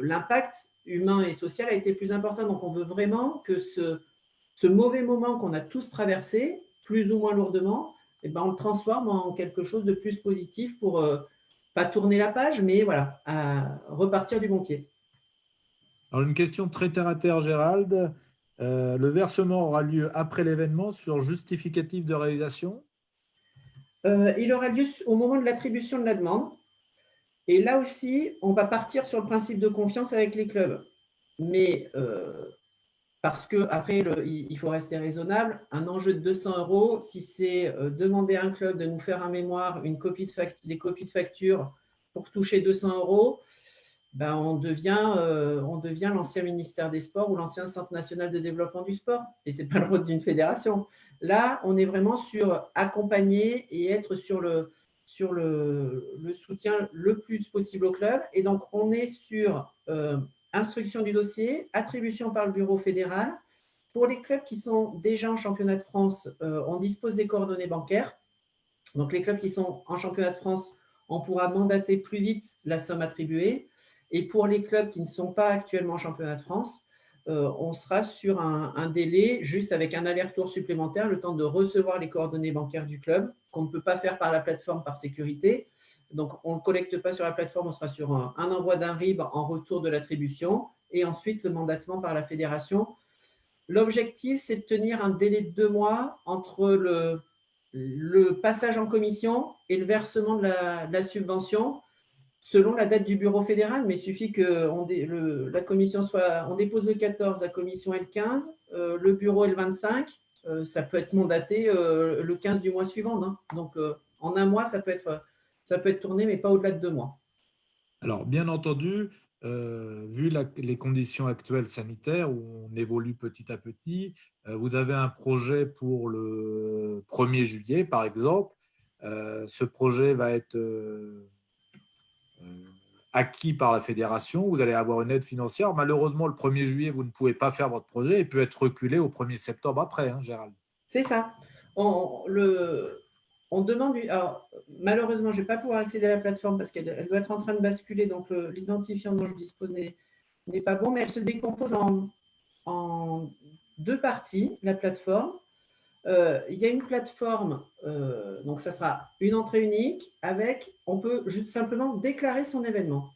l'impact humain et social a été plus important. Donc, on veut vraiment que ce mauvais moment qu'on a tous traversé, plus ou moins lourdement, eh ben, on le transforme en quelque chose de plus positif pour pas tourner la page, mais voilà, à repartir du bon pied. Alors, une question très terre-à-terre, Gérald. Le versement aura lieu après l'événement sur justificatif de réalisation? Il aura lieu au moment de l'attribution de la demande. Et là aussi, on va partir sur le principe de confiance avec les clubs. Mais parce qu'après, il faut rester raisonnable. Un enjeu de 200 €, si c'est demander à un club de nous faire un mémoire, des copies de facture pour toucher 200 €, ben on devient l'ancien ministère des Sports ou l'ancien Centre national de développement du sport. Et ce n'est pas le rôle d'une fédération. Là, on est vraiment sur accompagner et être sur le soutien le plus possible au club. Et donc, on est sur instruction du dossier, attribution par le bureau fédéral. Pour les clubs qui sont déjà en championnat de France, on dispose des coordonnées bancaires. Donc, les clubs qui sont en championnat de France, on pourra mandater plus vite la somme attribuée. Et pour les clubs qui ne sont pas actuellement en championnat de France, on sera sur un délai juste avec un aller-retour supplémentaire, le temps de recevoir les coordonnées bancaires du club, qu'on ne peut pas faire par la plateforme par sécurité. Donc, on ne collecte pas sur la plateforme, on sera sur un envoi d'un RIB en retour de l'attribution et ensuite le mandatement par la fédération. L'objectif, c'est de tenir un délai de 2 mois entre le passage en commission et le versement de la subvention selon la date du bureau fédéral, mais il suffit que la commission on dépose le 14, la commission est le 15, le bureau est le 25, ça peut être mandaté le 15 du mois suivant. Hein. Donc, en 1 mois, ça peut être tourné, mais pas au-delà de 2 mois. Alors, bien entendu, vu les conditions actuelles sanitaires où on évolue petit à petit, vous avez un projet pour le 1er juillet, par exemple. Ce projet va être acquis par la fédération. Vous allez avoir une aide financière. Malheureusement, le 1er juillet, vous ne pouvez pas faire votre projet et peut être reculé au 1er septembre après, hein, Gérald. C'est ça. On demande… Alors, malheureusement, je ne vais pas pouvoir accéder à la plateforme parce qu'elle doit être en train de basculer, donc l'identifiant dont je dispose n'est pas bon, mais elle se décompose en 2 parties, la plateforme. Il y a une plateforme, donc ça sera une entrée unique avec, on peut juste simplement déclarer son événement.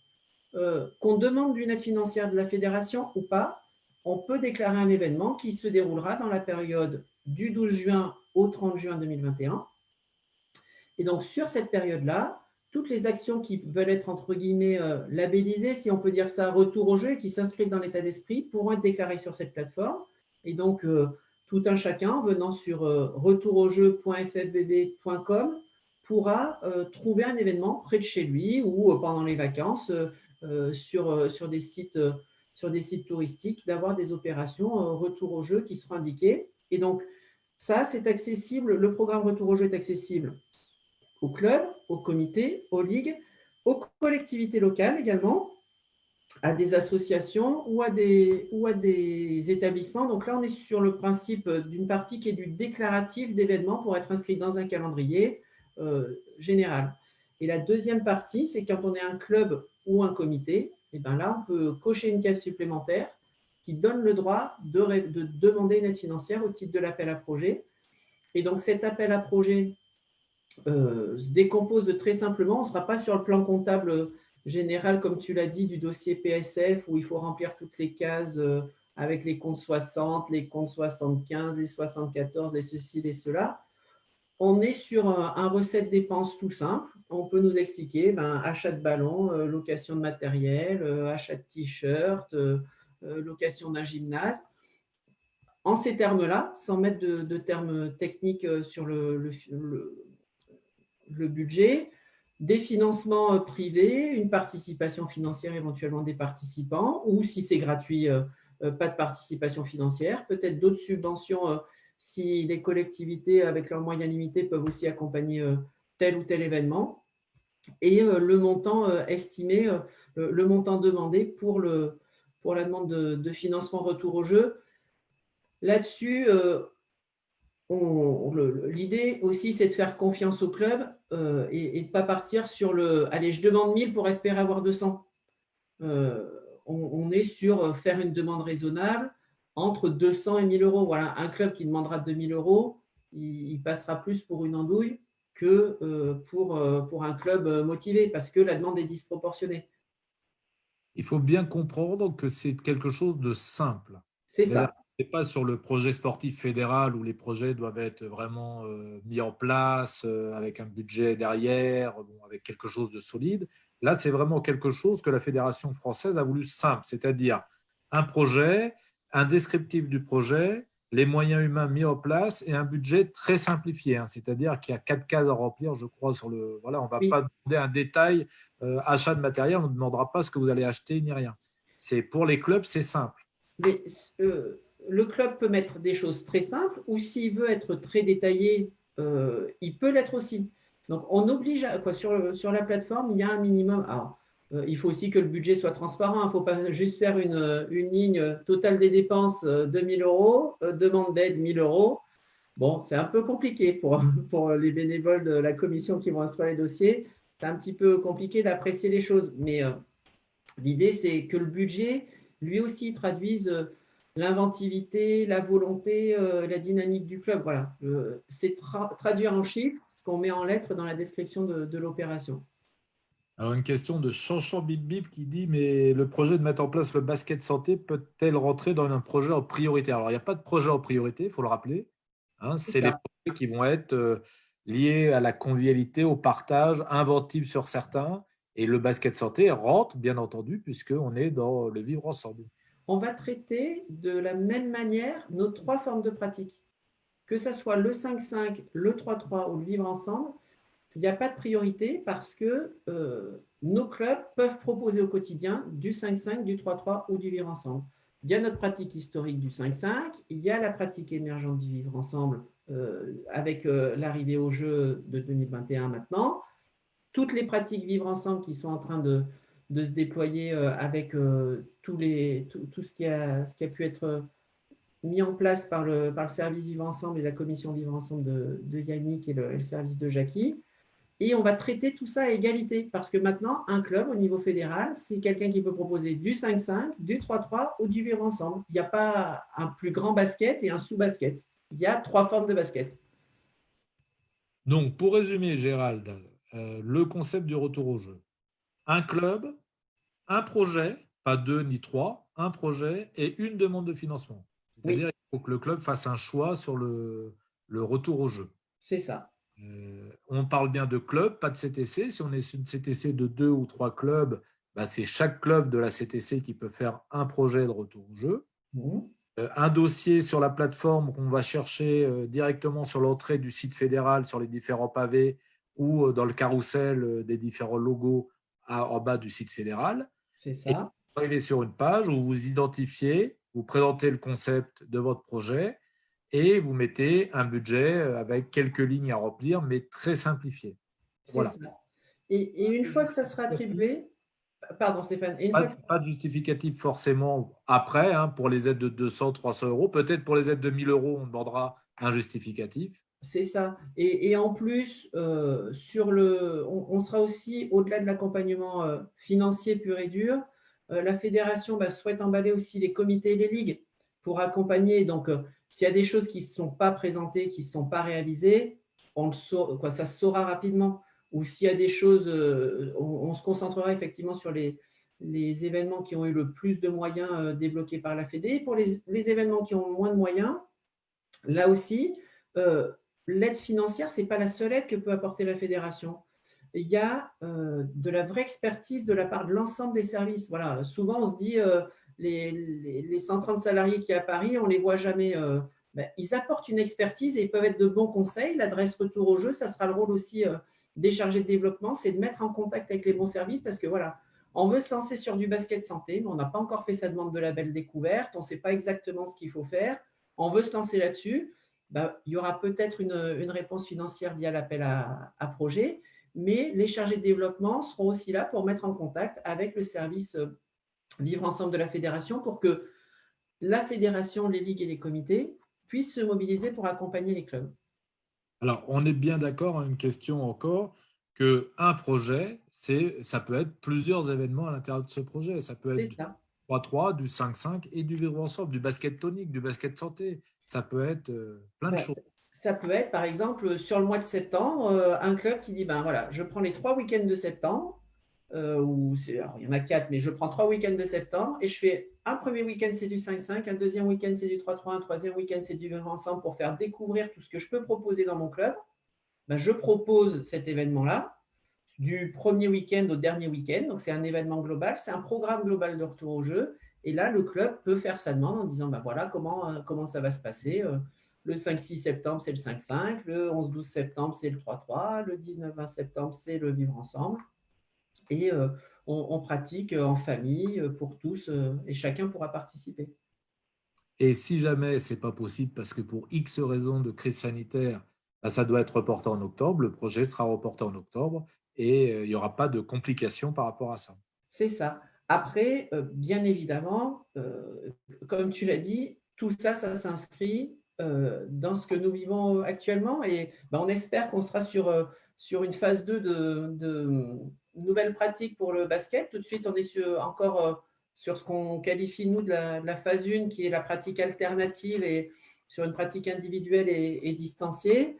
Qu'on demande d'une aide financière de la fédération ou pas, on peut déclarer un événement qui se déroulera dans la période du 12 juin au 30 juin 2021. Et donc, sur cette période-là, toutes les actions qui veulent être, entre guillemets, labellisées, si on peut dire ça, retour au jeu, et qui s'inscrivent dans l'état d'esprit, pourront être déclarées sur cette plateforme. Et donc, tout un chacun, venant sur retouraujeu.ffbb.com, pourra trouver un événement près de chez lui ou pendant les vacances sur des sites touristiques, d'avoir des opérations retour au jeu qui seront indiquées. Et donc, ça, c'est accessible. Le programme retour au jeu est accessible aux clubs, aux comités, aux ligues, aux collectivités locales également, à des associations ou à des établissements. Donc là, on est sur le principe d'une partie qui est du déclaratif d'événements pour être inscrit dans un calendrier général. Et la deuxième partie, c'est quand on est un club ou un comité, et bien là, on peut cocher une case supplémentaire qui donne le droit de demander une aide financière au titre de l'appel à projet. Et donc, cet appel à projet se décompose de très simplement. On ne sera pas sur le plan comptable général, comme tu l'as dit, du dossier PSF, où il faut remplir toutes les cases avec les comptes 60, les comptes 75, les 74, les ceci, les cela. On est sur un recette-dépense tout simple. On peut nous expliquer achat de ballon, location de matériel, achat de t-shirt, location d'un gymnase. En ces termes-là, sans mettre de termes techniques sur le budget, des financements privés, une participation financière éventuellement des participants, ou si c'est gratuit, pas de participation financière, peut-être d'autres subventions si les collectivités avec leurs moyens limités peuvent aussi accompagner tel ou tel événement, et le montant estimé, le montant demandé pour la demande de financement retour au jeu. Là-dessus, l'idée aussi, c'est de faire confiance au club et de ne pas partir sur le « allez, je demande 1000 pour espérer avoir 200 ». On est sur faire une demande raisonnable entre 200 et 1000 euros. Voilà, un club qui demandera 2000 euros, il passera plus pour une andouille que pour un club motivé, parce que la demande est disproportionnée. Il faut bien comprendre que c'est quelque chose de simple. C'est ça. Ce n'est pas sur le projet sportif fédéral où les projets doivent être vraiment mis en place avec un budget derrière, avec quelque chose de solide. Là, c'est vraiment quelque chose que la Fédération française a voulu simple, c'est-à-dire un projet, un descriptif du projet, les moyens humains mis en place et un budget très simplifié, hein, c'est-à-dire qu'il y a 4 cases à remplir, je crois, sur le… Voilà, on ne va pas demander un détail, achat de matériel, on ne demandera pas ce que vous allez acheter ni rien. C'est pour les clubs, c'est simple. Mais, le club peut mettre des choses très simples, ou s'il veut être très détaillé, il peut l'être aussi. Donc, on oblige sur la plateforme, il y a un minimum. Alors, il faut aussi que le budget soit transparent. Il ne faut pas juste faire une ligne totale des dépenses 2000 euros, demande d'aide 1000 euros. Bon, c'est un peu compliqué pour les bénévoles de la commission qui vont instruire les dossiers. C'est un petit peu compliqué d'apprécier les choses. Mais l'idée, c'est que le budget, lui aussi, traduise l'inventivité, la volonté, la dynamique du club. Voilà, c'est traduire en chiffres ce qu'on met en lettres dans la description de l'opération. Alors, une question de Chanchan Bip Bip qui dit: mais le projet de mettre en place le basket santé peut-elle rentrer dans un projet en priorité? Alors, il n'y a pas de projet en priorité, il faut le rappeler, hein, C'est c'est les ça. projets qui vont être liés à la convivialité, au partage, inventifs sur certains. Et le basket santé rentre, bien entendu, puisqu'on est dans le vivre ensemble. On va traiter de la même manière nos 3 formes de pratique. Que ce soit le 5-5, le 3-3 ou le vivre ensemble, il n'y a pas de priorité parce que nos clubs peuvent proposer au quotidien du 5-5, du 3-3 ou du vivre ensemble. Il y a notre pratique historique du 5-5, il y a la pratique émergente du vivre ensemble avec l'arrivée au jeu de 2021 maintenant. Toutes les pratiques vivre ensemble qui sont en train de se déployer avec tout ce qui a pu être mis en place par le service Vivre Ensemble et la commission Vivre Ensemble de Yannick et le service de Jackie. Et on va traiter tout ça à égalité parce que maintenant, un club au niveau fédéral, c'est quelqu'un qui peut proposer du 5-5, du 3-3 ou du Vivre Ensemble. Il n'y a pas un plus grand basket et un sous-basket. Il y a 3 formes de basket. Donc, pour résumer, Gérald, le concept du retour au jeu. Un club, un projet, pas 2 ni 3, un projet et une demande de financement. C'est-à-dire qu'il faut que le club fasse un choix sur le retour au jeu. C'est ça. On parle bien de club, pas de CTC. Si on est sur une CTC de 2 ou 3 clubs, bah, c'est chaque club de la CTC qui peut faire un projet de retour au jeu. Un dossier sur la plateforme qu'on va chercher directement sur l'entrée du site fédéral, sur les différents pavés ou dans le carrousel des différents logos en bas du site fédéral. C'est Et ça. vous arrivez sur une page où vous identifiez, vous présentez le concept de votre projet et vous mettez un budget avec quelques lignes à remplir, mais très simplifié. C'est Voilà. ça. Et une fois que ça sera attribué, pardon Stéphane, et une fois que... Pas de justificatif forcément après, hein, pour les aides de 200, 300 euros. Peut-être pour les aides de 1000 euros, on demandera un justificatif. C'est ça. Et en plus, on sera aussi, au-delà de l'accompagnement financier pur et dur, la fédération souhaite emballer aussi les comités et les ligues pour accompagner. Donc, s'il y a des choses qui ne se sont pas présentées, qui ne se sont pas réalisées, ça se saura rapidement. Ou s'il y a des choses, on se concentrera effectivement sur les événements qui ont eu le plus de moyens débloqués par la Fédé. Pour les événements qui ont moins de moyens, là aussi, l'aide financière, ce n'est pas la seule aide que peut apporter la fédération. Il y a de la vraie expertise de la part de l'ensemble des services. Voilà. Souvent, on se dit, les 130 salariés qui sont à Paris, on ne les voit jamais. Ils apportent une expertise et ils peuvent être de bons conseils. L'adresse retour au jeu, ça sera le rôle aussi des chargés de développement, c'est de mettre en contact avec les bons services parce que voilà, on veut se lancer sur du basket santé, mais on n'a pas encore fait sa demande de label découverte, on ne sait pas exactement ce qu'il faut faire, on veut se lancer là-dessus. Il y aura peut-être une réponse financière via l'appel à projet, mais les chargés de développement seront aussi là pour mettre en contact avec le service Vivre Ensemble de la fédération pour que la fédération, les ligues et les comités puissent se mobiliser pour accompagner les clubs. Alors, on est bien d'accord, hein, une question encore, qu'un projet, ça peut être plusieurs événements à l'intérieur de ce projet. Ça peut être C'est du ça. 3-3, du 5-5 et du vivre ensemble, du basket tonique, du basket santé. Ça peut être plein de choses. Ça peut être, par exemple, sur le mois de septembre, un club qui dit, voilà, je prends les 3 week-ends de septembre, alors, il y en a 4, mais je prends 3 week-ends de septembre et je fais un premier week-end, c'est du 5-5, un deuxième week-end, c'est du 3-3, un troisième week-end, c'est du vivre ensemble pour faire découvrir tout ce que je peux proposer dans mon club. Je propose cet événement-là du premier week-end au dernier week-end. Donc, c'est un événement global, c'est un programme global de retour au jeu. Et là, le club peut faire sa demande en disant, voilà, comment ça va se passer. Le 5-6 septembre, c'est le 5-5. Le 11-12 septembre, c'est le 3-3. Le 19-20 septembre, c'est le vivre ensemble. Et on pratique en famille pour tous et chacun pourra participer. Et si jamais ce n'est pas possible parce que pour X raisons de crise sanitaire, ça doit être reporté en octobre, le projet sera reporté en octobre et il n'y aura pas de complications par rapport à ça. C'est ça. Après, bien évidemment, comme tu l'as dit, tout ça, ça s'inscrit dans ce que nous vivons actuellement et on espère qu'on sera sur une phase 2 de nouvelles pratiques pour le basket. Tout de suite, on est encore sur ce qu'on qualifie, nous, de la phase 1, qui est la pratique alternative et sur une pratique individuelle et distanciée.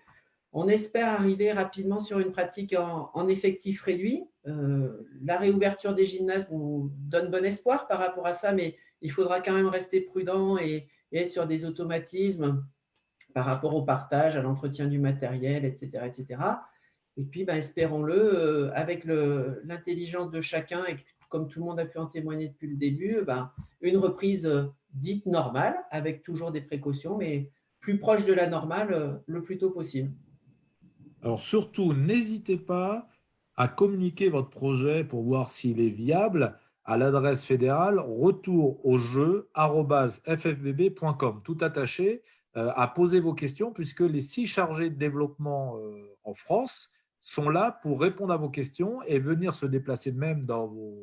On espère arriver rapidement sur une pratique en effectif réduit. La réouverture des gymnases nous donne bon espoir par rapport à ça, mais il faudra quand même rester prudent et être sur des automatismes par rapport au partage, à l'entretien du matériel, etc. etc. Et puis, espérons-le, avec l'intelligence de chacun, et comme tout le monde a pu en témoigner depuis le début, une reprise dite normale, avec toujours des précautions, mais plus proche de la normale le plus tôt possible. Alors surtout, n'hésitez pas à communiquer votre projet pour voir s'il est viable à l'adresse fédérale retourauxjeux@ffbb.com, tout attaché, à poser vos questions puisque les 6 chargés de développement en France sont là pour répondre à vos questions et venir se déplacer même dans vos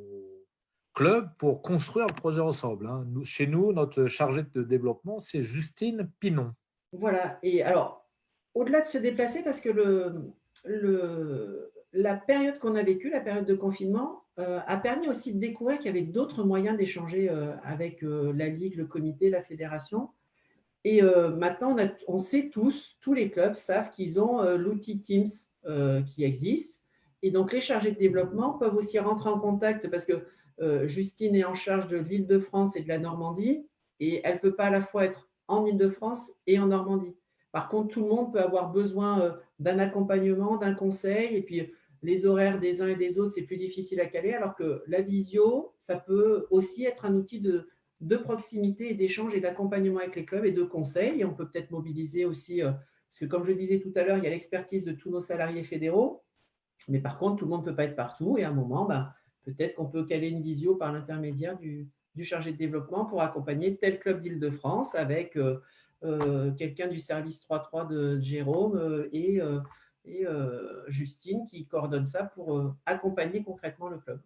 clubs pour construire le projet ensemble, hein. Chez nous, notre chargée de développement, c'est Justine Pinon. Voilà. Et alors, au-delà de se déplacer, parce que la période qu'on a vécue, la période de confinement, a permis aussi de découvrir qu'il y avait d'autres moyens d'échanger avec la Ligue, le comité, la fédération. Et maintenant, on sait tous les clubs savent qu'ils ont l'outil Teams qui existe. Et donc, les chargés de développement peuvent aussi rentrer en contact parce que Justine est en charge de l'Île-de-France et de la Normandie et elle ne peut pas à la fois être en Île-de-France et en Normandie. Par contre, tout le monde peut avoir besoin d'un accompagnement, d'un conseil. Et puis, les horaires des uns et des autres, c'est plus difficile à caler, alors que la visio, ça peut aussi être un outil de proximité et d'échange et d'accompagnement avec les clubs et de conseils. Et on peut peut-être mobiliser aussi, parce que comme je disais tout à l'heure, il y a l'expertise de tous nos salariés fédéraux, mais par contre, tout le monde ne peut pas être partout. Et à un moment, peut-être qu'on peut caler une visio par l'intermédiaire du chargé de développement pour accompagner tel club d'Île-de-France avec quelqu'un du service 3-3 de Jérôme et Justine qui coordonne ça pour accompagner concrètement le club.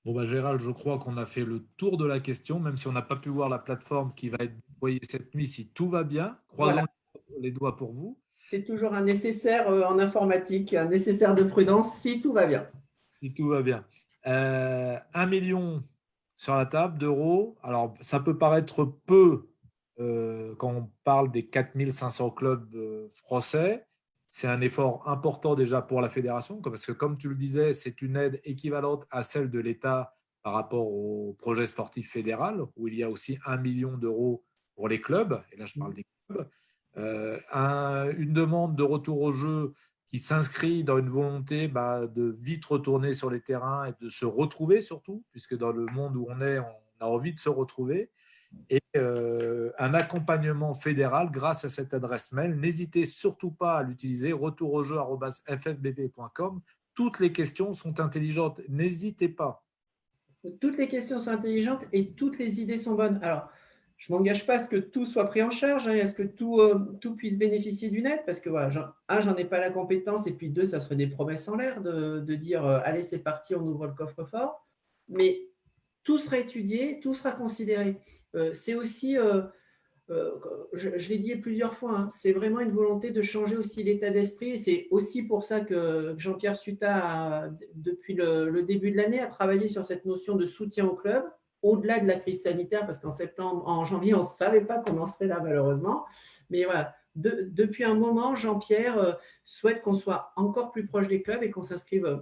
Bon, Gérald, je crois qu'on a fait le tour de la question, même si on n'a pas pu voir la plateforme qui va être déployée cette nuit, si tout va bien. Croisons Voilà. les doigts pour vous. C'est toujours un nécessaire en informatique, un nécessaire de prudence si tout va bien. Si tout va bien. 1 million sur la table d'euros. Alors, ça peut paraître peu quand on parle des 4500 clubs français. C'est un effort important déjà pour la fédération, parce que comme tu le disais, c'est une aide équivalente à celle de l'État par rapport au projet sportif fédéral, où il y a aussi 1 million d'euros pour les clubs. Et là, je parle des clubs. Une demande de retour au jeu qui s'inscrit dans une volonté de vite retourner sur les terrains et de se retrouver surtout, puisque dans le monde où on est, on a envie de se retrouver. Et un accompagnement fédéral grâce à cette adresse mail. N'hésitez surtout pas à l'utiliser, retourauxjeux@ffbb.com. Toutes les questions sont intelligentes. N'hésitez pas. Toutes les questions sont intelligentes et toutes les idées sont bonnes. Alors, je ne m'engage pas à ce que tout soit pris en charge, à ce que tout puisse bénéficier d'une aide, parce que voilà, j'en ai pas la compétence, et puis deux, ça serait des promesses en l'air de dire allez, c'est parti, on ouvre le coffre-fort. Mais tout sera étudié, tout sera considéré. C'est aussi, je l'ai dit plusieurs fois, hein, c'est vraiment une volonté de changer aussi l'état d'esprit. Et c'est aussi pour ça que Jean-Pierre Suta, depuis le début de l'année, a travaillé sur cette notion de soutien au club, au-delà de la crise sanitaire, parce en janvier, on ne savait pas qu'on en serait là, malheureusement. Mais voilà, depuis un moment, Jean-Pierre souhaite qu'on soit encore plus proche des clubs et qu'on s'inscrive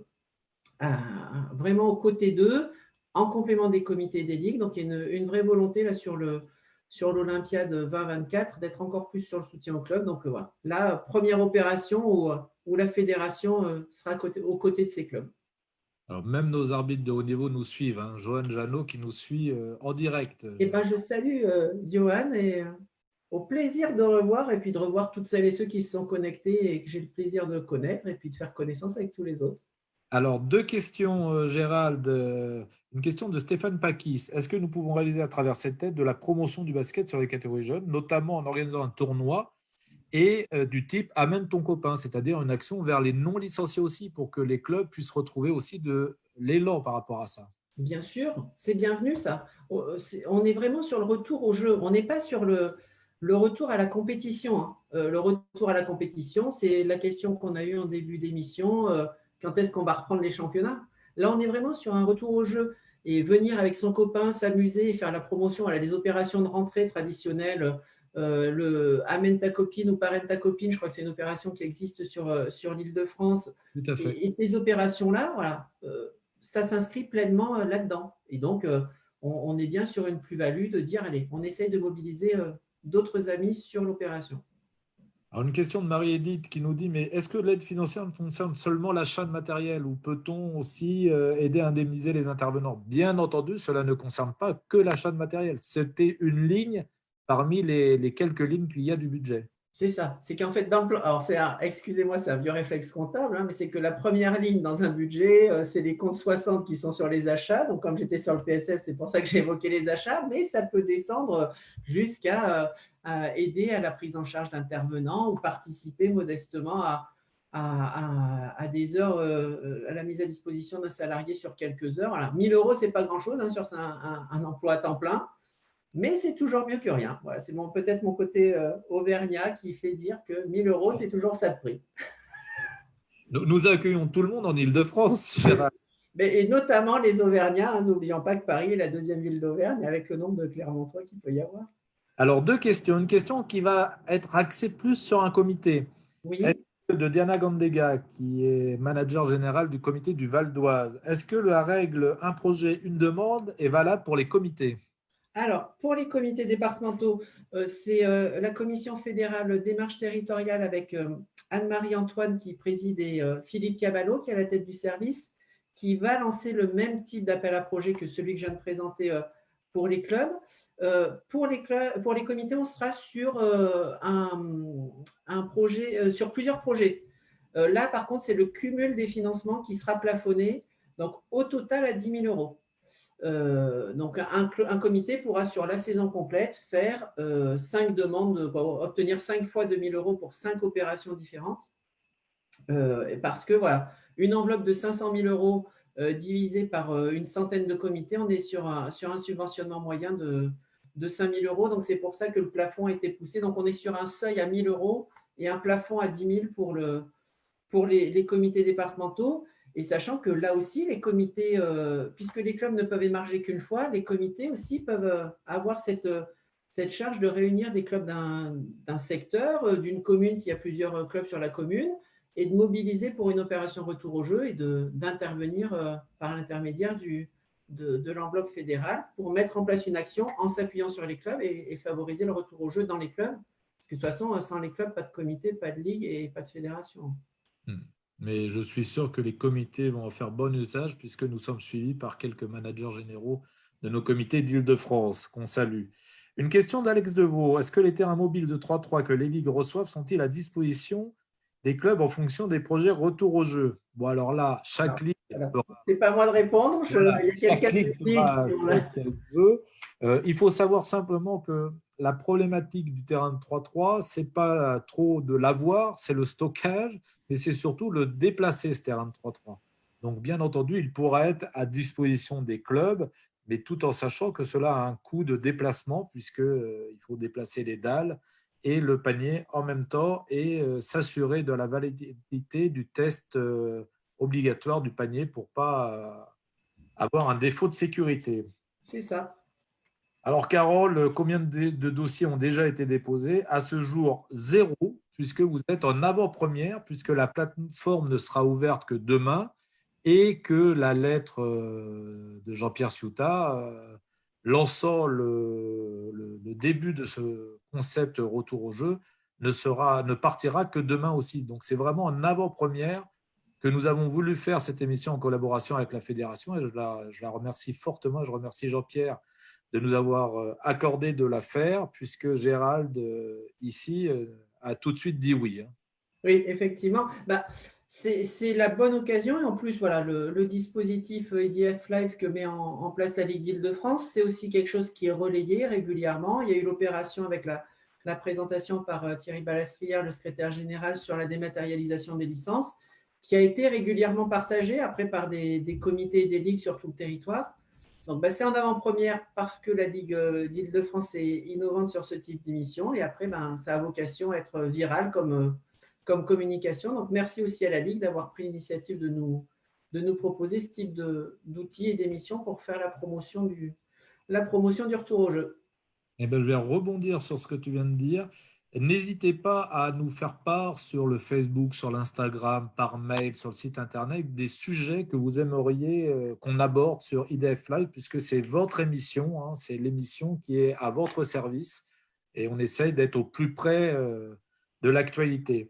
vraiment aux côtés d'eux, en complément des comités et des ligues. Donc, il y a une vraie volonté là sur l'Olympiade 2024 d'être encore plus sur le soutien au club. Donc, voilà. La première opération où la fédération sera aux côtés de ces clubs. Alors, même nos arbitres de haut niveau nous suivent. Hein. Johan Janot qui nous suit en direct. Et je salue Johan et au plaisir de revoir et puis de revoir toutes celles et ceux qui se sont connectés et que j'ai le plaisir de connaître et puis de faire connaissance avec tous les autres. Alors, deux questions, Gérald. Une question de Stéphane Pakis. Est-ce que nous pouvons réaliser à travers cette aide de la promotion du basket sur les catégories jeunes, notamment en organisant un tournoi et du type amène ton copain, c'est-à-dire une action vers les non-licenciés aussi, pour que les clubs puissent retrouver aussi de l'élan par rapport à ça? Bien sûr, c'est bienvenu ça. On est vraiment sur le retour au jeu. On n'est pas sur le retour à la compétition. Hein. Le retour à la compétition, c'est la question qu'on a eue en début d'émission. Quand est-ce qu'on va reprendre les championnats? Là, on est vraiment sur un retour au jeu. Et venir avec son copain, s'amuser et faire la promotion. Elle a des opérations de rentrée traditionnelles. Le amène ta copine ou parraine ta copine, je crois que c'est une opération qui existe sur l'Île-de-France. Tout à fait. Et ces opérations-là, voilà, ça s'inscrit pleinement là-dedans. Et donc, on est bien sur une plus-value de dire, allez, on essaye de mobiliser d'autres amis sur l'opération. Alors, une question de Marie-Édith qui nous dit, mais est-ce que l'aide financière concerne seulement l'achat de matériel ou peut-on aussi aider à indemniser les intervenants? Bien entendu, cela ne concerne pas que l'achat de matériel. C'était une ligne parmi les quelques lignes qu'il y a du budget. C'est ça. C'est qu'en fait, dans le plan, alors excusez-moi, c'est un vieux réflexe comptable, hein, mais c'est que la première ligne dans un budget, c'est les comptes 60 qui sont sur les achats. Donc, comme j'étais sur le PSF, c'est pour ça que j'ai évoqué les achats, mais ça peut descendre jusqu'à aider à la prise en charge d'intervenants ou participer modestement à des heures, à la mise à disposition d'un salarié sur quelques heures. Alors, 1 000 euros, ce n'est pas grand-chose hein, sur un emploi à temps plein. Mais c'est toujours mieux que rien. Voilà, c'est peut-être mon côté auvergnat qui fait dire que 1 000 euros, c'est toujours ça de prix. Nous accueillons tout le monde en Île-de-France, Gérard. Et notamment les Auvergnats. Hein, n'oublions pas que Paris est la deuxième ville d'Auvergne avec le nombre de Clermontois qu'il peut y avoir. Alors, deux questions. Une question qui va être axée plus sur un comité. Oui. De Diana Gandega, qui est manager général du comité du Val d'Oise. Est-ce que la règle un projet, une demande est valable pour les comités? Alors, pour les comités départementaux, c'est la commission fédérale démarche territoriale avec Anne-Marie Antoine qui préside et Philippe Cavallo qui est à la tête du service, qui va lancer le même type d'appel à projet que celui que je viens de présenter pour les clubs. Pour les comités, on sera sur un projet, sur plusieurs projets. Là, par contre, c'est le cumul des financements qui sera plafonné, donc au total à 10 000 euros. Donc, un comité pourra, sur la saison complète, faire 5 demandes, obtenir 5 fois 2 000 euros pour 5 opérations différentes. Parce que, voilà, une enveloppe de 500 000 euros divisée par une centaine de comités, on est sur un subventionnement moyen de 5 000 euros. Donc, c'est pour ça que le plafond a été poussé. Donc, on est sur un seuil à 1 000 euros et un plafond à 10 000 pour les comités départementaux. Et sachant que là aussi, les comités, puisque les clubs ne peuvent émarger qu'une fois, les comités aussi peuvent avoir cette charge de réunir des clubs d'un secteur, d'une commune s'il y a plusieurs clubs sur la commune, et de mobiliser pour une opération retour au jeu et d'intervenir par l'intermédiaire de l'enveloppe fédérale pour mettre en place une action en s'appuyant sur les clubs et favoriser le retour au jeu dans les clubs. Parce que de toute façon, sans les clubs, pas de comité, pas de ligue et pas de fédération. Mais je suis sûr que les comités vont en faire bon usage puisque nous sommes suivis par quelques managers généraux de nos comités d'Île-de-France, qu'on salue. Une question d'Alex Deveau. Est-ce que les terrains mobiles de 3-3 que les ligues reçoivent sont-ils à disposition des clubs en fonction des projets retour au jeu? Bon, alors là, chaque ligue… C'est pas à moi de répondre. Voilà, il y a quelqu'un qui veut. Il faut savoir simplement que la problématique du terrain de 3-3, ce n'est pas trop de l'avoir, c'est le stockage, mais c'est surtout le déplacer, ce terrain de 3-3. Donc, bien entendu, il pourra être à disposition des clubs, mais tout en sachant que cela a un coût de déplacement, puisqu'il faut déplacer les dalles et le panier en même temps et s'assurer de la validité du test obligatoire du panier pour ne pas avoir un défaut de sécurité. C'est ça. Alors, Carole, combien de dossiers ont déjà été déposés? À ce jour, 0, puisque vous êtes en avant-première, puisque la plateforme ne sera ouverte que demain et que la lettre de Jean-Pierre Ciotat, lançant le début de ce concept retour au jeu, ne partira que demain aussi. Donc, c'est vraiment en avant-première que nous avons voulu faire cette émission en collaboration avec la Fédération et je la remercie fortement. Je remercie Jean-Pierre de nous avoir accordé de la faire puisque Gérald, ici, a tout de suite dit oui. Oui, effectivement. C'est la bonne occasion et en plus, voilà, le dispositif IDF Live que met en place la Ligue d'Île-de-France, c'est aussi quelque chose qui est relayé régulièrement. Il y a eu l'opération avec la présentation par Thierry Balastrière, le secrétaire général, sur la dématérialisation des licences, qui a été régulièrement partagée après par des comités et des ligues sur tout le territoire. Donc, c'est en avant-première parce que la Ligue d'Île-de-France est innovante sur ce type d'émission et après, ça a vocation à être viral comme communication. Donc, merci aussi à la Ligue d'avoir pris l'initiative de nous proposer ce type d'outils et d'émissions pour faire la promotion du retour au jeu. Je vais rebondir sur ce que tu viens de dire. N'hésitez pas à nous faire part sur le Facebook, sur l'Instagram, par mail, sur le site internet, des sujets que vous aimeriez qu'on aborde sur IDF Live, puisque c'est votre émission, hein, c'est l'émission qui est à votre service et on essaye d'être au plus près de l'actualité.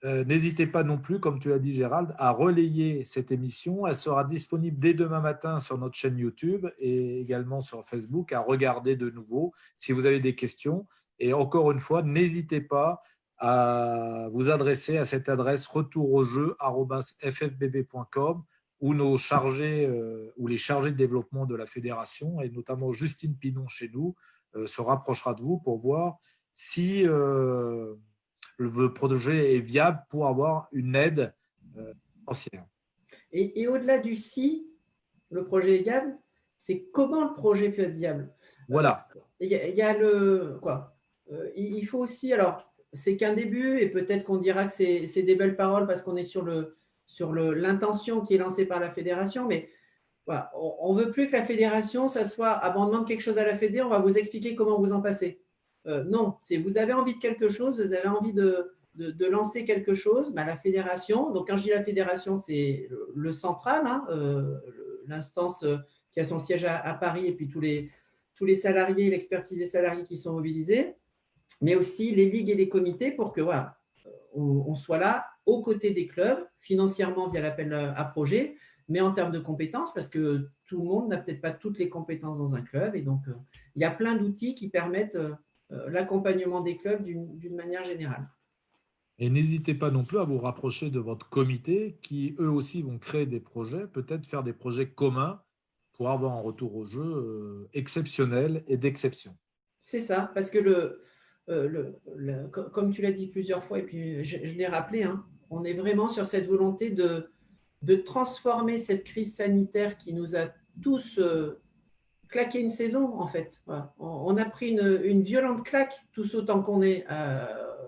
N'hésitez pas non plus, comme tu l'as dit Gérald, à relayer cette émission. Elle sera disponible dès demain matin sur notre chaîne YouTube et également sur Facebook, à regarder de nouveau si vous avez des questions. Et encore une fois, n'hésitez pas à vous adresser à cette adresse retouraujeu@ffbb.com où nos chargés ou les chargés de développement de la fédération, et notamment Justine Pinon chez nous, se rapprochera de vous pour voir si le projet est viable pour avoir une aide financière. Et au-delà du si le projet est viable, c'est comment le projet peut être viable. Voilà. Il y a il faut aussi, alors c'est qu'un début et peut-être qu'on dira que c'est des belles paroles parce qu'on est sur l'intention qui est lancée par la fédération, mais voilà, on ne veut plus que la fédération, ça soit abandonnement de quelque chose à la fédé, on va vous expliquer comment vous en passez. Non, c'est vous avez envie de quelque chose, vous avez envie de lancer quelque chose, la fédération, donc quand je dis la fédération, c'est le central, hein, l'instance qui a son siège à Paris et puis tous les tous les salariés, l'expertise des salariés qui sont mobilisés, mais aussi les ligues et les comités pour que voilà, on soit là aux côtés des clubs, financièrement via l'appel à projet, mais en termes de compétences, parce que tout le monde n'a peut-être pas toutes les compétences dans un club. Et donc, il y a plein d'outils qui permettent l'accompagnement des clubs d'une manière générale. Et n'hésitez pas non plus à vous rapprocher de votre comité qui, eux aussi, vont créer des projets, peut-être faire des projets communs pour avoir un retour au jeu exceptionnel et d'exception. C'est ça, parce que comme tu l'as dit plusieurs fois, et puis je l'ai rappelé, hein, on est vraiment sur cette volonté de transformer cette crise sanitaire qui nous a tous claqué une saison, en fait. Voilà. On a pris une violente claque, tous autant qu'on est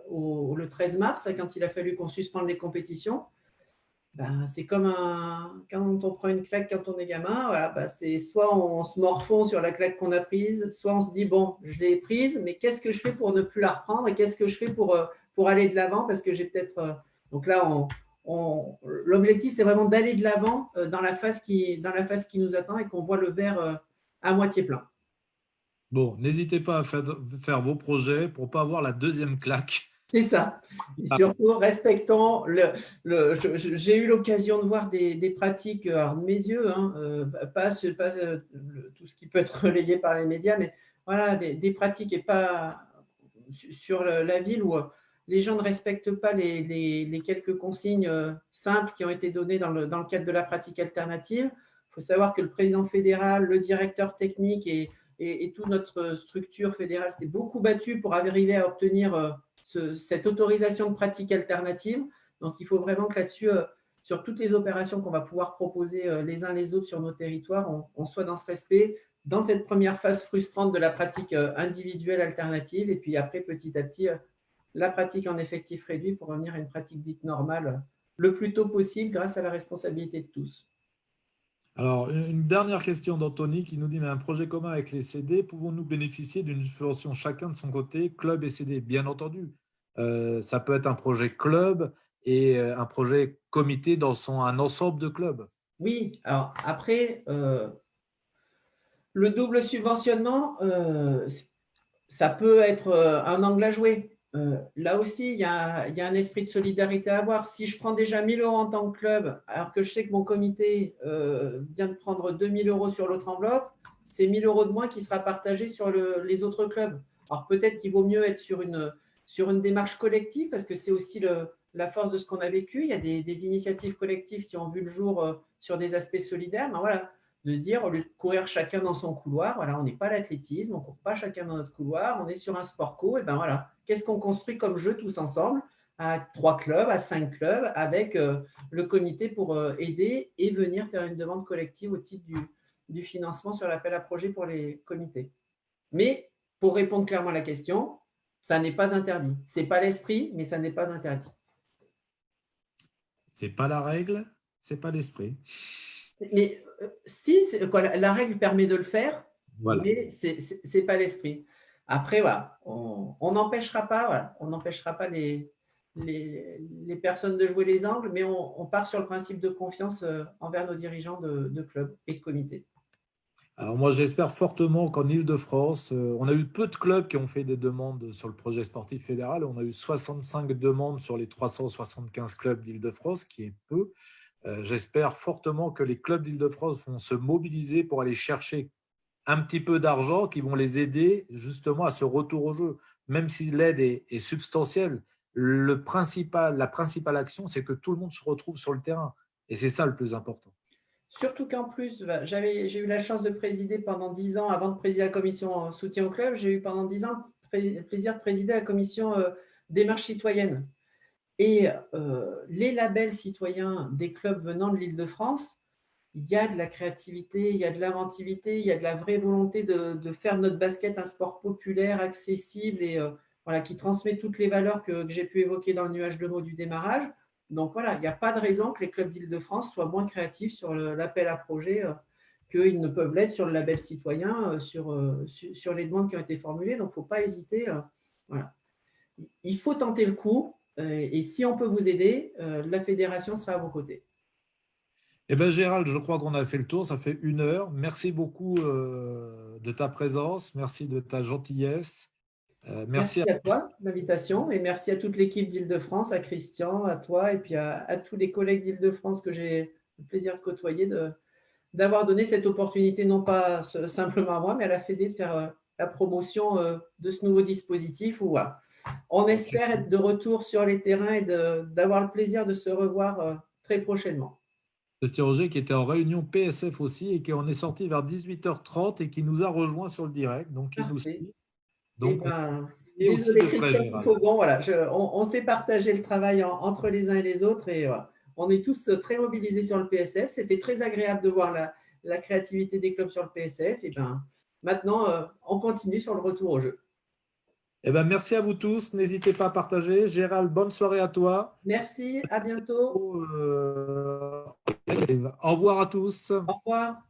le 13 mars, quand il a fallu qu'on suspende les compétitions. Ben, c'est comme quand on prend une claque quand on est gamin, voilà, ben c'est soit on se morfond sur la claque qu'on a prise, soit on se dit, bon, je l'ai prise, mais qu'est-ce que je fais pour ne plus la reprendre et qu'est-ce que je fais pour aller de l'avant parce que j'ai peut-être… donc là, l'objectif, c'est vraiment d'aller de l'avant dans la phase qui nous attend et qu'on voit le verre à moitié plein. Bon, n'hésitez pas à faire vos projets pour ne pas avoir la deuxième claque. C'est ça. Et surtout, respectant j'ai eu l'occasion de voir des pratiques, alors de mes yeux, hein, pas tout ce qui peut être relayé par les médias, mais voilà, des pratiques et pas sur la ville où les gens ne respectent pas les quelques consignes simples qui ont été données dans le cadre de la pratique alternative. Il faut savoir que le président fédéral, le directeur technique et toute notre structure fédérale s'est beaucoup battu pour arriver à obtenir cette autorisation de pratique alternative. Donc, il faut vraiment que là-dessus, sur toutes les opérations qu'on va pouvoir proposer les uns les autres sur nos territoires, on soit dans ce respect, dans cette première phase frustrante de la pratique individuelle alternative, et puis après, petit à petit, la pratique en effectif réduit pour revenir à une pratique dite normale le plus tôt possible grâce à la responsabilité de tous. Alors, une dernière question d'Anthony qui nous dit, mais un projet commun avec les CD, pouvons-nous bénéficier d'une subvention chacun de son côté, club et CD? Bien entendu, ça peut être un projet club et un projet comité dans un ensemble de clubs. Oui, alors après, le double subventionnement, ça peut être un angle à jouer. Là aussi, il y a un esprit de solidarité à avoir. Si je prends déjà 1 000 € en tant que club, alors que je sais que mon comité vient de prendre 2 000 € sur l'autre enveloppe, c'est 1 000 € de moins qui sera partagé sur les autres clubs. Alors peut-être qu'il vaut mieux être sur une démarche collective, parce que c'est aussi la force de ce qu'on a vécu. Il y a des initiatives collectives qui ont vu le jour sur des aspects solidaires. Ben voilà, de se dire, au lieu de courir chacun dans son couloir, voilà, on n'est pas l'athlétisme, on ne court pas chacun dans notre couloir, on est sur un sport co, et ben voilà, qu'est-ce qu'on construit comme jeu tous ensemble, à 3 clubs, à 5 clubs, avec le comité pour aider et venir faire une demande collective au titre du financement sur l'appel à projet pour les comités. Mais pour répondre clairement à la question, ça n'est pas interdit. Ce n'est pas l'esprit, mais ça n'est pas interdit. C'est pas la règle, c'est pas l'esprit. Mais si, la règle permet de le faire, Voilà. mais ce n'est pas l'esprit. Après, voilà, on n'empêchera pas, voilà, on n'empêchera pas les personnes de jouer les angles, mais on part sur le principe de confiance envers nos dirigeants de clubs et de comités. Alors moi, j'espère fortement qu'en Île-de-France, on a eu peu de clubs qui ont fait des demandes sur le projet sportif fédéral. On a eu 65 demandes sur les 375 clubs d'Île-de-France, qui est peu. J'espère fortement que les clubs d'Île-de-France vont se mobiliser pour aller chercher un petit peu d'argent qui vont les aider justement à ce retour au jeu. Même si l'aide est substantielle, la principale action, c'est que tout le monde se retrouve sur le terrain. Et c'est ça le plus important. Surtout qu'en plus, j'ai eu la chance de présider pendant 10 ans, avant de présider la commission soutien au club, j'ai eu pendant 10 ans le plaisir de présider la commission démarche citoyenne. Et les labels citoyens des clubs venant de l'Île-de-France, il y a de la créativité, il y a de l'inventivité, il y a de la vraie volonté de faire de notre basket un sport populaire, accessible et voilà, qui transmet toutes les valeurs que j'ai pu évoquer dans le nuage de mots du démarrage. Donc voilà, il n'y a pas de raison que les clubs d'Île-de-France soient moins créatifs sur l'appel à projet qu'ils ne peuvent l'être sur le label citoyen, sur les demandes qui ont été formulées. Donc il ne faut pas hésiter. Voilà. Il faut tenter le coup et si on peut vous aider, la fédération sera à vos côtés. Eh bien, Gérald, je crois qu'on a fait le tour. Ça fait 1 heure. Merci beaucoup de ta présence. Merci de ta gentillesse. Merci Merci à toi de l'invitation et merci à toute l'équipe d'Île-de-France, à Christian, à toi et puis à tous les collègues d'Île-de-France que j'ai le plaisir de côtoyer, d'avoir donné cette opportunité, non pas simplement à moi, mais à la Fédé de faire la promotion de ce nouveau dispositif où on espère être de retour sur les terrains et d'avoir le plaisir de se revoir très prochainement. Christian Roger qui était en réunion PSF aussi et qui en est sorti vers 18h30 et qui nous a rejoint sur le direct. Donc, il nous Parfait. suit. Eh Donc, on ben, est aussi désolé de près, Christian Gérald. Faugon, voilà, on s'est partagé le travail entre les uns et les autres et on est tous très mobilisés sur le PSF. C'était très agréable de voir la créativité des clubs sur le PSF. Et ben, maintenant, on continue sur le retour au jeu. Eh ben, merci à vous tous. N'hésitez pas à partager. Gérald, bonne soirée à toi. Merci, à bientôt. Au revoir à tous. Au revoir.